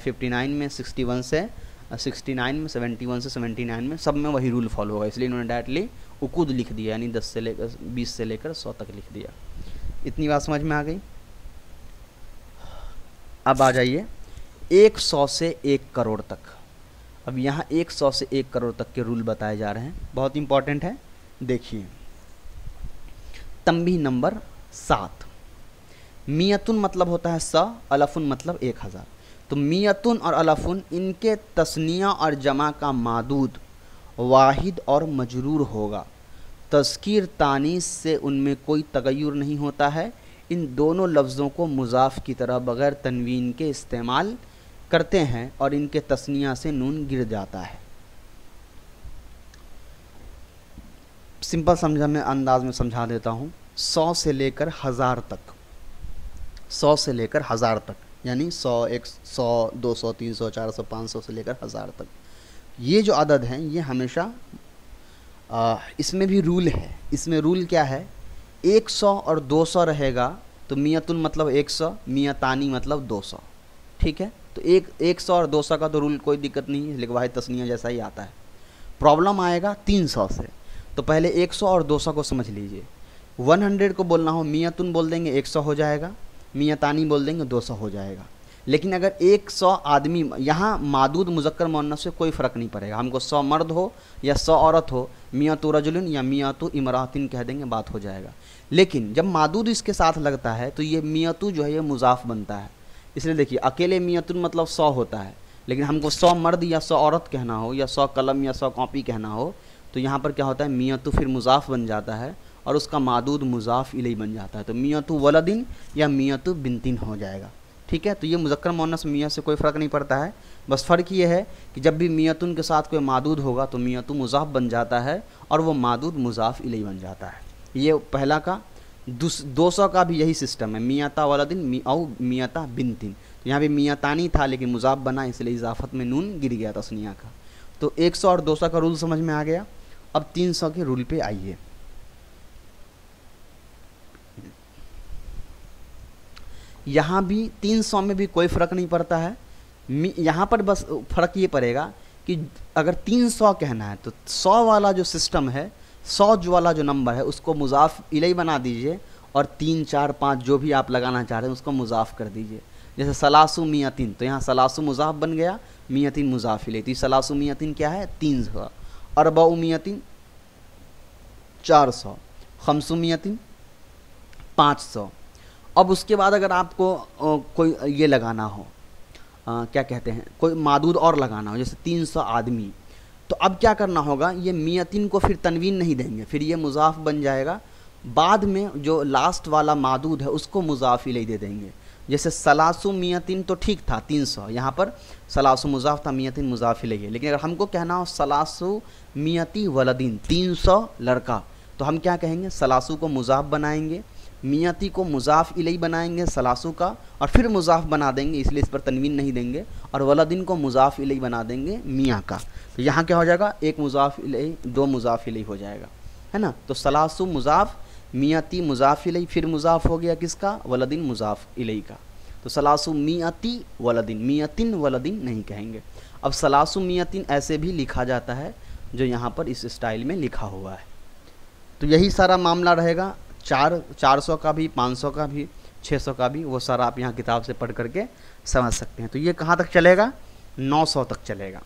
59 में, 61 से 69 में, 71 से 79 में, सब में वही रूल फॉलो होगा। इसलिए इन्होंने डायरेक्टली उकूद लिख दिया, यानी 10 से लेकर 20 से लेकर 100 तक लिख दिया। इतनी बात समझ में आ गई। अब आ जाइए 100 से 1 करोड़ तक। अब यहाँ 100 से 1 करोड़ तक के रूल बताए जा रहे हैं, बहुत इंपॉर्टेंट है। देखिए तंबीह नंबर 7, मियतुन मतलब होता है 100, अलफुन मतलब 1000। तो मियतुन और अलफुन इनके तस्निया और जमा का मादूद वाहिद और मजरूर होगा। तज़कीर तानीस से उनमें कोई तगय्युर नहीं होता है। इन दोनों लफ्ज़ों को मुज़ाफ़ की तरह बग़ैर तनवीन के इस्तेमाल करते हैं और इनके तस्निया से नून गिर जाता है। सिंपल समझा मैं अंदाज में समझा देता हूँ। 100 से लेकर 1000 तक, 100 से लेकर 1000 तक, यानी 100, 100, 200, 300, 400, 500 से लेकर 1000 तक, ये जो अदद हैं ये हमेशा इसमें भी रूल है। इसमें रूल क्या है, 100 और 200 रहेगा तो मियतुन मतलब 100, मियतानी मतलब 200, ठीक है। तो 100 और 200 का तो रूल कोई दिक्कत नहीं है, लेकिन वाहिद तस्निया जैसा ही आता है। प्रॉब्लम आएगा 300 से। तो पहले 100 और 200 को समझ लीजिए। 100 को बोलना हो मियतुन बोल देंगे 100 हो जाएगा, मियतानी बोल देंगे 200 हो जाएगा। लेकिन अगर 100 आदमी, यहाँ मादूद मुज़क्कर मुअन्नस से कोई फ़र्क नहीं पड़ेगा, हमको 100 मर्द हो या 100 औरत हो, मियातु रजुलिन या मियातु इमरातिन कह देंगे, बात हो जाएगा। लेकिन जब मादूद इसके साथ लगता है तो ये मियातु जो है ये मुज़ाफ़ बनता है। इसलिए देखिए अकेले मियतुन मतलब 100 होता है, लेकिन हमको 100 मर्द या 100 औरत कहना हो, या 100 कलम या 100 कॉपी कहना हो, तो यहाँ पर क्या होता है, मियतु फिर मुज़ाफ़ बन जाता है और उसका मादूद मुज़ाफ़ इलैहि बन जाता है। तो मियतु वलदिन या मियतु बिनतिन हो जाएगा, ठीक है। तो ये मुज़क्कर मुअन्नस मियाँ से कोई फ़र्क नहीं पड़ता है। बस फ़र्क ये है कि जब भी मियतुन के साथ कोई मादूद होगा तो मियतु मुज़ाफ़ बन जाता है और वो मादूद मुज़ाफ़ इलैहि बन जाता है। ये पहला का। 200 का भी यही सिस्टम है, मियता वलदिन औ मियता बिनतिन। तो यहाँ भी मियतानी था लेकिन मुज़ाफ़ बना, इसलिए इजाफ़त में नून गिर गया तस्निया का। तो 100 और 200 का रूल समझ में आ गया। अब 300 के रूल पे आइए। यहाँ भी 300 में भी कोई फ़र्क नहीं पड़ता है। यहाँ पर बस फ़र्क ये पड़ेगा कि अगर 300 कहना है तो 100 वाला जो सिस्टम है, 100 वाला जो नंबर है उसको मुज़ाफ़ इलैहि बना दीजिए और 3, 4, 5 जो भी आप लगाना चाह रहे हैं उसको मुज़ाफ़ कर दीजिए। जैसे सलासु मियतिन, तो यहाँ सलासु मुज़ाफ़ बन गया, मियतिन मुज़ाफ़ इलैहि। तो सलासु मियतिन क्या है, 300। अरबउ मियतिन 400, खमसु मियतिन 500। अब उसके बाद अगर आपको कोई ये लगाना हो, क्या कहते हैं, कोई मादूद और लगाना हो, जैसे 300 आदमी, तो अब क्या करना होगा, ये मियतिन को फिर तनवीन नहीं देंगे, फिर ये मुज़ाफ़ बन जाएगा। बाद में जो लास्ट वाला मादूद है उसको मुज़ाफ़ इलैहि दे देंगे। जैसे सलासु मियतिन तो ठीक था 300, यहाँ पर सलासु मुज़ाफ़ था, मियतिन मुज़ाफ़ इलैहि है। लेकिन अगर हमको कहना हो सलासु मियति वलदिन, 300 लड़का, तो हम क्या कहेंगे, सलासु को मुज़ाफ़ बनाएंगे, मियाती को मुज़ाफ इलैहि बनाएंगे सलासू का और फिर मुज़ाफ बना देंगे, इसलिए इस पर तनवीन नहीं देंगे, और वलदिन को मुज़ाफ इलैहि बना देंगे मियाँ का। तो यहाँ क्या हो जाएगा, एक मुज़ाफ इलैहि दो मुज़ाफ इलैहि हो जाएगा, है ना। तो सलासू मुज़ाफ, मियाती मुज़ाफ इलैहि, फिर मुज़ाफ हो गया किसका, वलदिन मुज़ाफ इलैहि का। तो सलासू मियाती वलदिन, मियातिन वलदिन नहीं कहेंगे। अब सलासू मियातिन ऐसे भी लिखा जाता है जो यहाँ पर इस स्टाइल में लिखा हुआ है। तो यही सारा मामला रहेगा, 400 का भी, 500 का भी, 600 का भी, वो सारा आप यहाँ किताब से पढ़ करके समझ सकते हैं। तो ये कहाँ तक चलेगा, 900 तक चलेगा।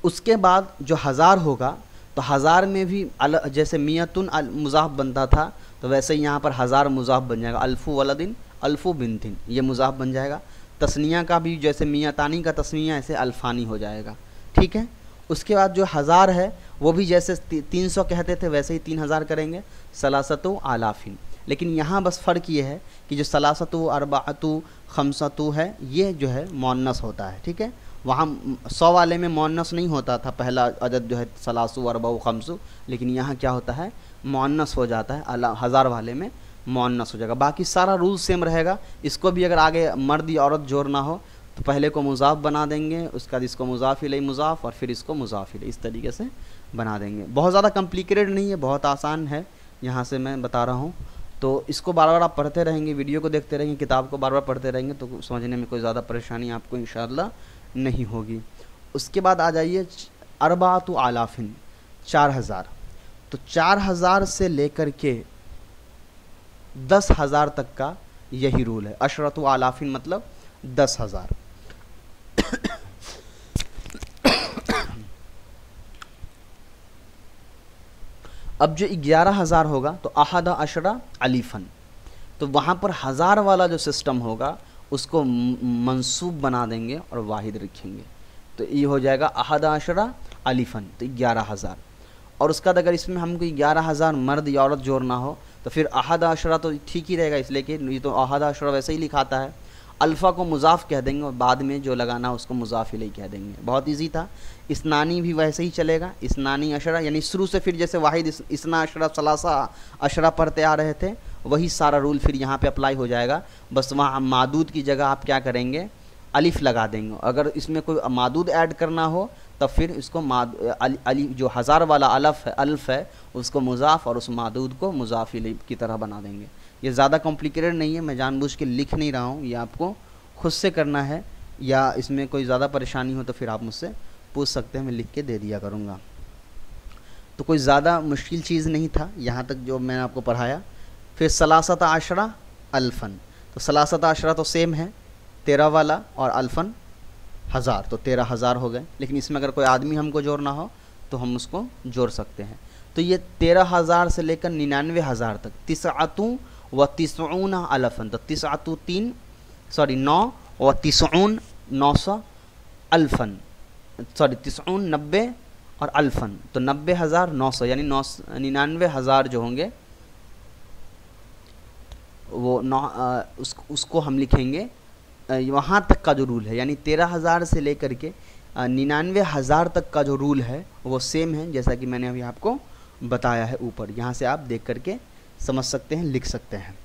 उसके बाद जो 1000 होगा, तो 1000 में भी जैसे मियतुन मुज़ाफ बनता था, तो वैसे ही यहाँ पर 1000 मुज़ाफ बन जाएगा। अल्फु वलदिन अल्फु बिनतिन, ये मुज़ाफ बन जाएगा। तस्निया का भी जैसे मियातानी का तस्निया ऐसे अल्फ़ानी हो जाएगा, ठीक है। उसके बाद जो 1000 है वो भी जैसे 300 कहते थे वैसे ही 3000 करेंगे, सलासतु आलाफिन। लेकिन यहाँ बस फ़र्क ये है कि जो सलासतु अरबाअतु खमसतु है, ये जो है मुअन्नस होता है, ठीक है। वहाँ 100 वाले में मुअन्नस नहीं होता था, पहला अदद जो है सलासु अरबाउ खमसु, लेकिन यहाँ क्या होता है, मुअन्नस हो जाता है। 1000 वाले में मुअन्नस हो जाएगा। बाकी सारा रूल सेम रहेगा। इसको भी अगर आगे मर्द या औरत जोड़ना हो तो पहले को मुज़ाफ बना देंगे, उसके बाद इसको मुज़ाफ इलैहि मुज़ाफ और फिर इसको मुज़ाफ इलैहि, इस तरीके से बना देंगे। बहुत ज़्यादा कॉम्प्लिकेटेड नहीं है, बहुत आसान है, यहाँ से मैं बता रहा हूँ। तो इसको बार बार आप पढ़ते रहेंगे, वीडियो को देखते रहेंगे, किताब को बार बार पढ़ते रहेंगे, तो समझने में कोई ज़्यादा परेशानी आपको इंशाअल्लाह नहीं होगी। उसके बाद आ जाइए अरबातु आलाफिन, 4000। तो 4000 से लेकर के 10,000 तक का यही रूल है। अशरतु आलाफिन मतलब 10,000। अब जो 11,000 होगा तो अहदा अशरा अलीफन, तो वहाँ पर 1000 वाला जो सिस्टम होगा उसको मंसूब बना देंगे और वाहिद रखेंगे, तो ये हो जाएगा अहदा अशरा अलीफन, तो 11,000। और उसका अगर इसमें हमको 11,000 मर्द या औरत जोड़ना हो तो फिर अहदा अशरा तो ठीक ही रहेगा, इसलिए कि ये तो अहदा अशरा वैसे ही लिखाता है। अल्फ़ा को मुज़ाफ़ कह देंगे और बाद में जो लगाना उसको मुज़ाफ़ इलैहि कह देंगे, बहुत इजी था। इसनानी भी वैसे ही चलेगा, इसनानी अशरा, यानी शुरू से फिर जैसे वाहिद इसना अशरा सलासा अशरा पढ़ते आ रहे थे, वही सारा रूल फिर यहाँ पे अप्लाई हो जाएगा। बस वहाँ मादूद की जगह आप क्या करेंगे, अलिफ लगा देंगे। अगर इसमें कोई मादूद ऐड करना हो तब फिर इसको अली जो 1000 वाला अल्फ़ है उसको मुज़ाफ़ और उस मादूद को मुज़ाफ़ इलैहि की तरह बना देंगे। ये ज़्यादा कॉम्प्लिकेटेड नहीं है, मैं जानबूझ के लिख नहीं रहा हूँ, ये आपको खुद से करना है, या इसमें कोई ज़्यादा परेशानी हो तो फिर आप मुझसे पूछ सकते हैं, मैं लिख के दे दिया करूँगा। तो कोई ज़्यादा मुश्किल चीज़ नहीं था यहाँ तक जो मैंने आपको पढ़ाया। फिर सलासत आशरा अल्फ़न, तो सलासत आशरा तो सेम है 13 वाला, और अल्फ़न 1000, तो 13,000 हो गए। लेकिन इसमें अगर कोई आदमी हमको जोड़ना हो तो हम उसको जोड़ सकते हैं। तो ये 13,000 से लेकर 99,000 तक, तिसअतु व तिसऊन अल्फ़न, तो तिसअतु 9 व तिसऊन 900 अल्फ़न, सॉरी तिसऊन 90 और अल्फ़न, तो 90,900 यानी 99,000 जो होंगे वो उसको हम लिखेंगे। वहाँ तक का जो रूल है, यानी 13,000 से लेकर के 99,000 तक का जो रूल है वो सेम है, जैसा कि मैंने अभी आपको बताया है ऊपर। यहाँ से आप देख करके समझ सकते हैं, लिख सकते हैं।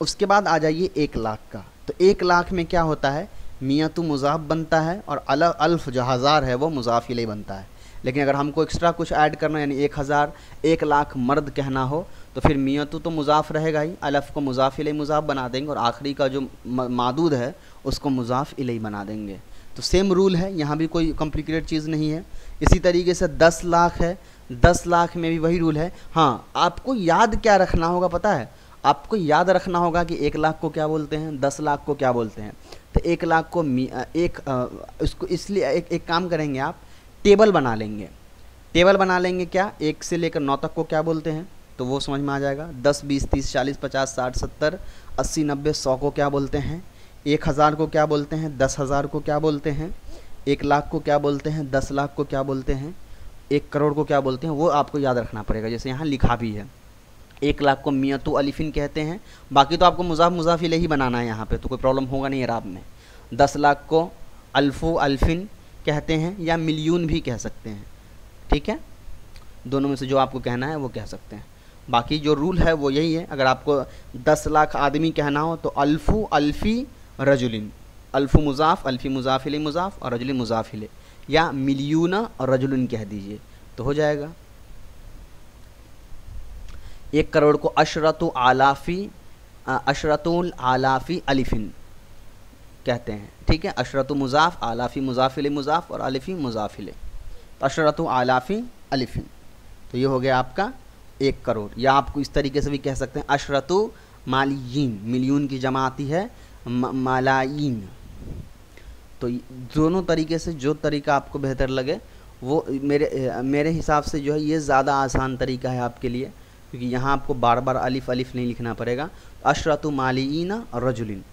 उसके बाद आ जाइए 1 लाख का। तो 1 लाख में क्या होता है, मियातु मुज़ाफ़ बनता है और अल्फ़ जो 1000 है वो मुज़ाफ़ इलैहि बनता है। लेकिन अगर हमको एक्स्ट्रा कुछ ऐड करना यानी 1000 1 लाख मर्द कहना हो तो फिर मियातु तो मुज़ाफ़ रहेगा ही, अल्फ़ को मुज़ाफ़ इलैहि मुज़ाफ़ बना देंगे और आखिरी का जो मादूद है उसको मुज़ाफ़ इलैहि बना देंगे। तो सेम रूल है, यहाँ भी कोई कॉम्प्लिकेटेड चीज़ नहीं है। इसी तरीके से 10 लाख है, 10 लाख में भी वही रूल है। हाँ, आपको याद क्या रखना होगा पता है, आपको याद रखना होगा कि 1 लाख को क्या बोलते हैं, 10 लाख को क्या बोलते हैं। तो 1 लाख को उसको इसलिए एक काम करेंगे, आप टेबल बना लेंगे। टेबल बना लेंगे क्या, 1 से लेकर 9 तक को क्या बोलते हैं, तो वो समझ में आ जाएगा। 10, 20, 30, 40, 50, 60, 70, 80, 90, 100 को क्या बोलते हैं, 1000 को क्या बोलते हैं, 10,000 को क्या बोलते हैं, 1 लाख को क्या बोलते हैं, 10 लाख को क्या बोलते हैं, 1 करोड़ को क्या बोलते हैं, वो आपको याद रखना पड़ेगा। जैसे यहाँ लिखा भी है, 1 लाख को मियातु अलिफिन कहते हैं। बाकी तो आपको मुज़ाफ़ इलैहि बनाना है यहाँ पे, तो कोई प्रॉब्लम होगा नहीं इराब में। 10 लाख को अल्फ़ु अल्फिन कहते हैं या मिलियन भी कह सकते हैं, ठीक है, दोनों में से जो आपको कहना है वो कह सकते हैं। बाकी जो रूल है वो यही है। अगर आपको 10 लाख आदमी कहना हो तो अल्फू अल्फी रजुलिन, अल्फू मुजाफ, अल्फी मुजाफ इले मुजाफ और रजुलिन मुजाफ इले, या मिलियूना और रजुलिन कह दीजिए तो हो जाएगा। 1 करोड़ को अशरतुल आलाफी अलिफिन कहते हैं, ठीक है। अशरतु मुजाफ, आलाफी मुजाफ इले मुजाफ और अलिफी मुजाफ इले, तो अशरतु आलाफी अलिफिन, तो ये हो गया आपका 1 करोड़। या आपको इस तरीके से भी कह सकते हैं अशरतु मालियीन, मिलियन की जमा आती है मालायीन। तो दोनों तरीके से जो तरीका आपको बेहतर लगे वो मेरे हिसाब से जो है ये ज़्यादा आसान तरीका है आपके लिए, क्योंकि यहाँ आपको बार बार अलिफ अलिफ नहीं लिखना पड़ेगा। अशरतु मालियीन रजुलिन,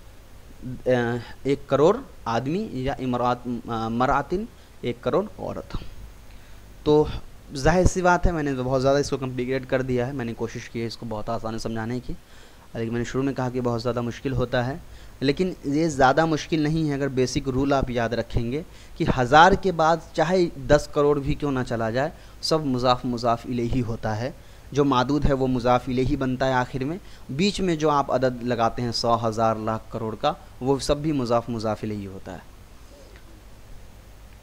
1 करोड़ आदमी, या मरातिन 1 करोड़ औरत। तो जाहिर सी बात है मैंने बहुत ज़्यादा इसको कॉम्प्लिकेट कर दिया है, मैंने कोशिश की है इसको बहुत आसान समझाने की, लेकिन मैंने शुरू में कहा कि बहुत ज़्यादा मुश्किल होता है, लेकिन ये ज़्यादा मुश्किल नहीं है अगर बेसिक रूल आप याद रखेंगे कि 1000 के बाद चाहे 10 करोड़ भी क्यों ना चला जाए, सब मुज़ाफ इले ही होता है। जो मादूद है वो मुज़ाफ इले ही बनता है आखिर में, बीच में जो आप अदद लगाते हैं 100, 1000, लाख, करोड़ का, वो सब भी मुज़ाफ इले ही होता है।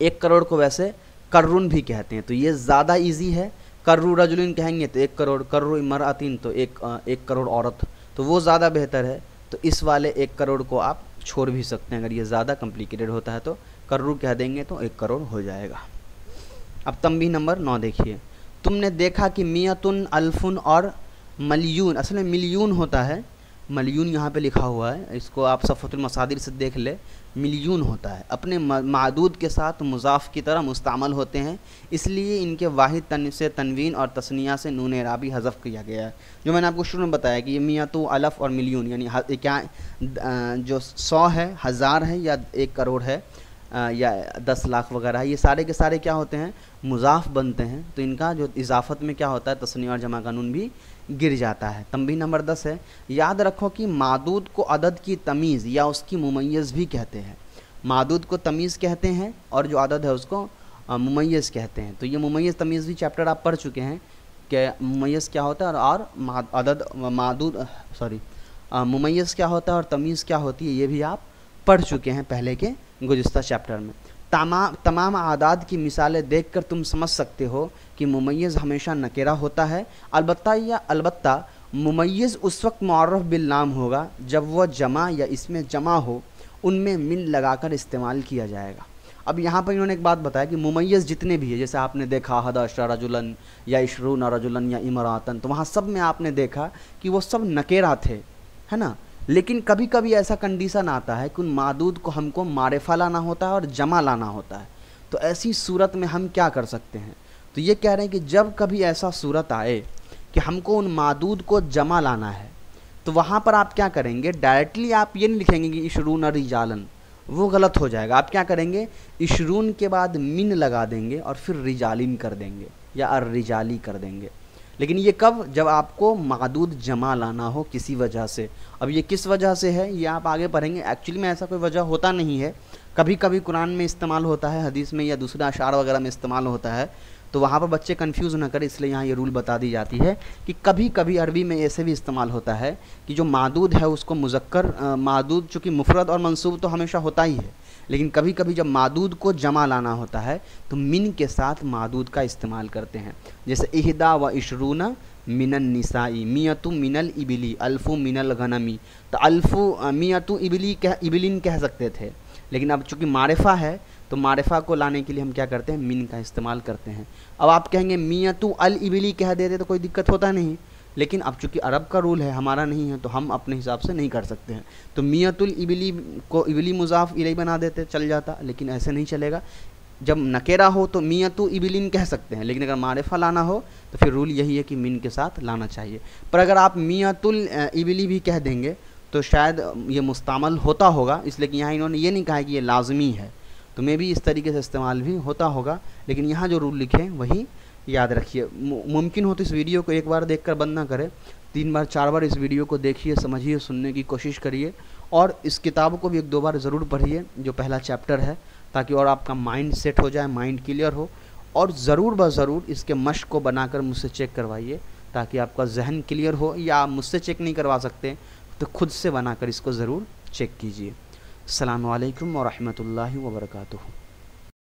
1 करोड़ को वैसे कर्रुन भी कहते हैं, तो ये ज़्यादा इजी है। कर्रु रजुलिन कहेंगे तो 1 करोड़, कर्रु इमरातिन तो 1 करोड़ औरत, तो वो ज़्यादा बेहतर है। तो इस वाले 1 करोड़ को आप छोड़ भी सकते हैं, अगर ये ज़्यादा कॉम्प्लिकेटेड होता है तो कर्रु कह देंगे तो 1 करोड़ हो जाएगा। अब तंबीह नंबर 9 देखिए, तुमने देखा कि मियतुन, अल्फुन और मलियून, असल में मिलियून होता है, मलियून यहाँ पे लिखा हुआ है, इसको आप सफ़तुल मसादिर से देख ले, मिलियून होता है, अपने मादूद के साथ मुज़ाफ की तरह मुस्तामल होते हैं, इसलिए इनके वाहिद तन से तनवीन और तस्निया से नून एराबी हज़फ किया गया है। जो मैंने आपको शुरू में बताया कि ये मियातु, अलफ़ और मिलियून, यानी क्या जो 100 है, 1000 है, या 1 करोड़ है, या 10 लाख वगैरह है, ये सारे के सारे क्या होते हैं, मुज़ाफ बनते हैं। तो इनका जो इजाफ़त में क्या होता है, तस्नीया और जमा का नून भी गिर जाता है। तंबीह नंबर 10 है, याद रखो कि मादूद को अदद की तमीज़ या उसकी मुमय्यज़ भी कहते हैं। मादूद को तमीज़ कहते हैं और जो अदद है उसको मुमय्यज़ कहते हैं। तो ये मुमय्यज़ तमीज़ भी चैप्टर आप पढ़ चुके हैं कि मुमय्यज़ क्या होता है और अदद मादूद मुमय्यज़ क्या होता है और तमीज़ क्या होती है, ये भी आप पढ़ चुके हैं पहले के गुज़िश्ता चैप्टर में। तमाम आदाद की मिसालें देखकर तुम समझ सकते हो कि मुमय्यज़ हमेशा नकेरा होता है। अलबत्ता मुमय्यज़ उस वक्त मुअर्रफ बिल नाम होगा जब वह जमा या इसमें जमा हो, उनमें मिन लगाकर इस्तेमाल किया जाएगा। अब यहाँ पर इन्होंने एक बात बताया कि मुमय्यज़ जितने भी है, जैसे आपने देखा हद अशरा रजुलन या इशरून रजुलन या इमरातन, तो वहाँ सब में आपने देखा कि वो सब नकेरा थे, है ना। लेकिन कभी कभी ऐसा कंडीशन आता है कि उन मादूद को हमको मारिफा लाना होता है और जमा लाना होता है। तो ऐसी सूरत में हम क्या कर सकते हैं, तो ये कह रहे हैं कि जब कभी ऐसा सूरत आए कि हमको उन मादूद को जमा लाना है, तो वहाँ पर आप क्या करेंगे, डायरेक्टली आप ये नहीं लिखेंगे कि इशरून और रिजालन, वो गलत हो जाएगा। आप क्या करेंगे, इशरून के बाद मिन लगा देंगे और फिर रिजालिन कर देंगे या अर रिजाली कर देंगे। लेकिन ये कब, जब आपको मादूद जमा लाना हो किसी वजह से। अब ये किस वजह से है ये आप आगे पढ़ेंगे। एक्चुअली में ऐसा कोई वजह होता नहीं है, कभी कभी कुरान में इस्तेमाल होता है, हदीस में या दूसरे अशार वगैरह में इस्तेमाल होता है, तो वहाँ पर बच्चे कंफ्यूज ना करें, इसलिए यहाँ ये रूल बता दी जाती है कि कभी कभी अरबी में ऐसे भी इस्तेमाल होता है कि जो मादूद है उसको मुज़क्कर, मादूद चूँकि मुफरद और मंसूब तो हमेशा होता ही है, लेकिन कभी कभी जब मादूद को जमा लाना होता है तो मिन के साथ मादूद का इस्तेमाल करते हैं। जैसे इहदा व इशरूना मिनन निसाई मियतु मिनल इबिली अल्फु मिनल गनमी, तो अल्फु मियतु इबिलिन कह सकते थे, लेकिन अब चूँकि मारिफा है तो मारिफा को लाने के लिए हम क्या करते हैं, मिन का इस्तेमाल करते हैं। अब आप कहेंगे मियतु अल इबिली कह देते तो कोई दिक्कत होता नहीं, लेकिन अब चूँकि अरब का रूल है, हमारा नहीं है, तो हम अपने हिसाब से नहीं कर सकते हैं। तो मियतुल इबिली को इबिली मुज़ाफ इलैहि बना देते, चल जाता, लेकिन ऐसे नहीं चलेगा। जब नकेरा हो तो मियतु इबिलिन कह सकते हैं, लेकिन अगर मारिफा लाना हो तो फिर रूल यही है कि मिन के साथ लाना चाहिए। पर अगर आप मियतुल इबिली भी कह देंगे तो शायद ये मुस्तामल होता होगा, इसलिए कि यहाँ इन्होंने ये नहीं कहा कि ये लाजमी है, तो मे भी इस तरीके से इस्तेमाल भी होता होगा, लेकिन यहाँ जो रूल लिखे वही याद रखिए। मुमकिन हो तो इस वीडियो को एक बार देखकर बंद ना करें, 3 बार 4 बार इस वीडियो को देखिए, समझिए, सुनने की कोशिश करिए, और इस किताब को भी 1-2 बार ज़रूर पढ़िए जो पहला चैप्टर है, ताकि और आपका माइंड सेट हो जाए, माइंड क्लियर हो। और ज़रूर ब ज़रूर इसके मश्क को बनाकर मुझसे चेक करवाइए, ताकि आपका जहन क्लियर हो, या आप मुझसे चेक नहीं करवा सकते तो खुद से बनाकर इसको ज़रूर चेक कीजिए। अस्सलामु अलैकुम व रहमतुल्लाहि व बरकातुहू।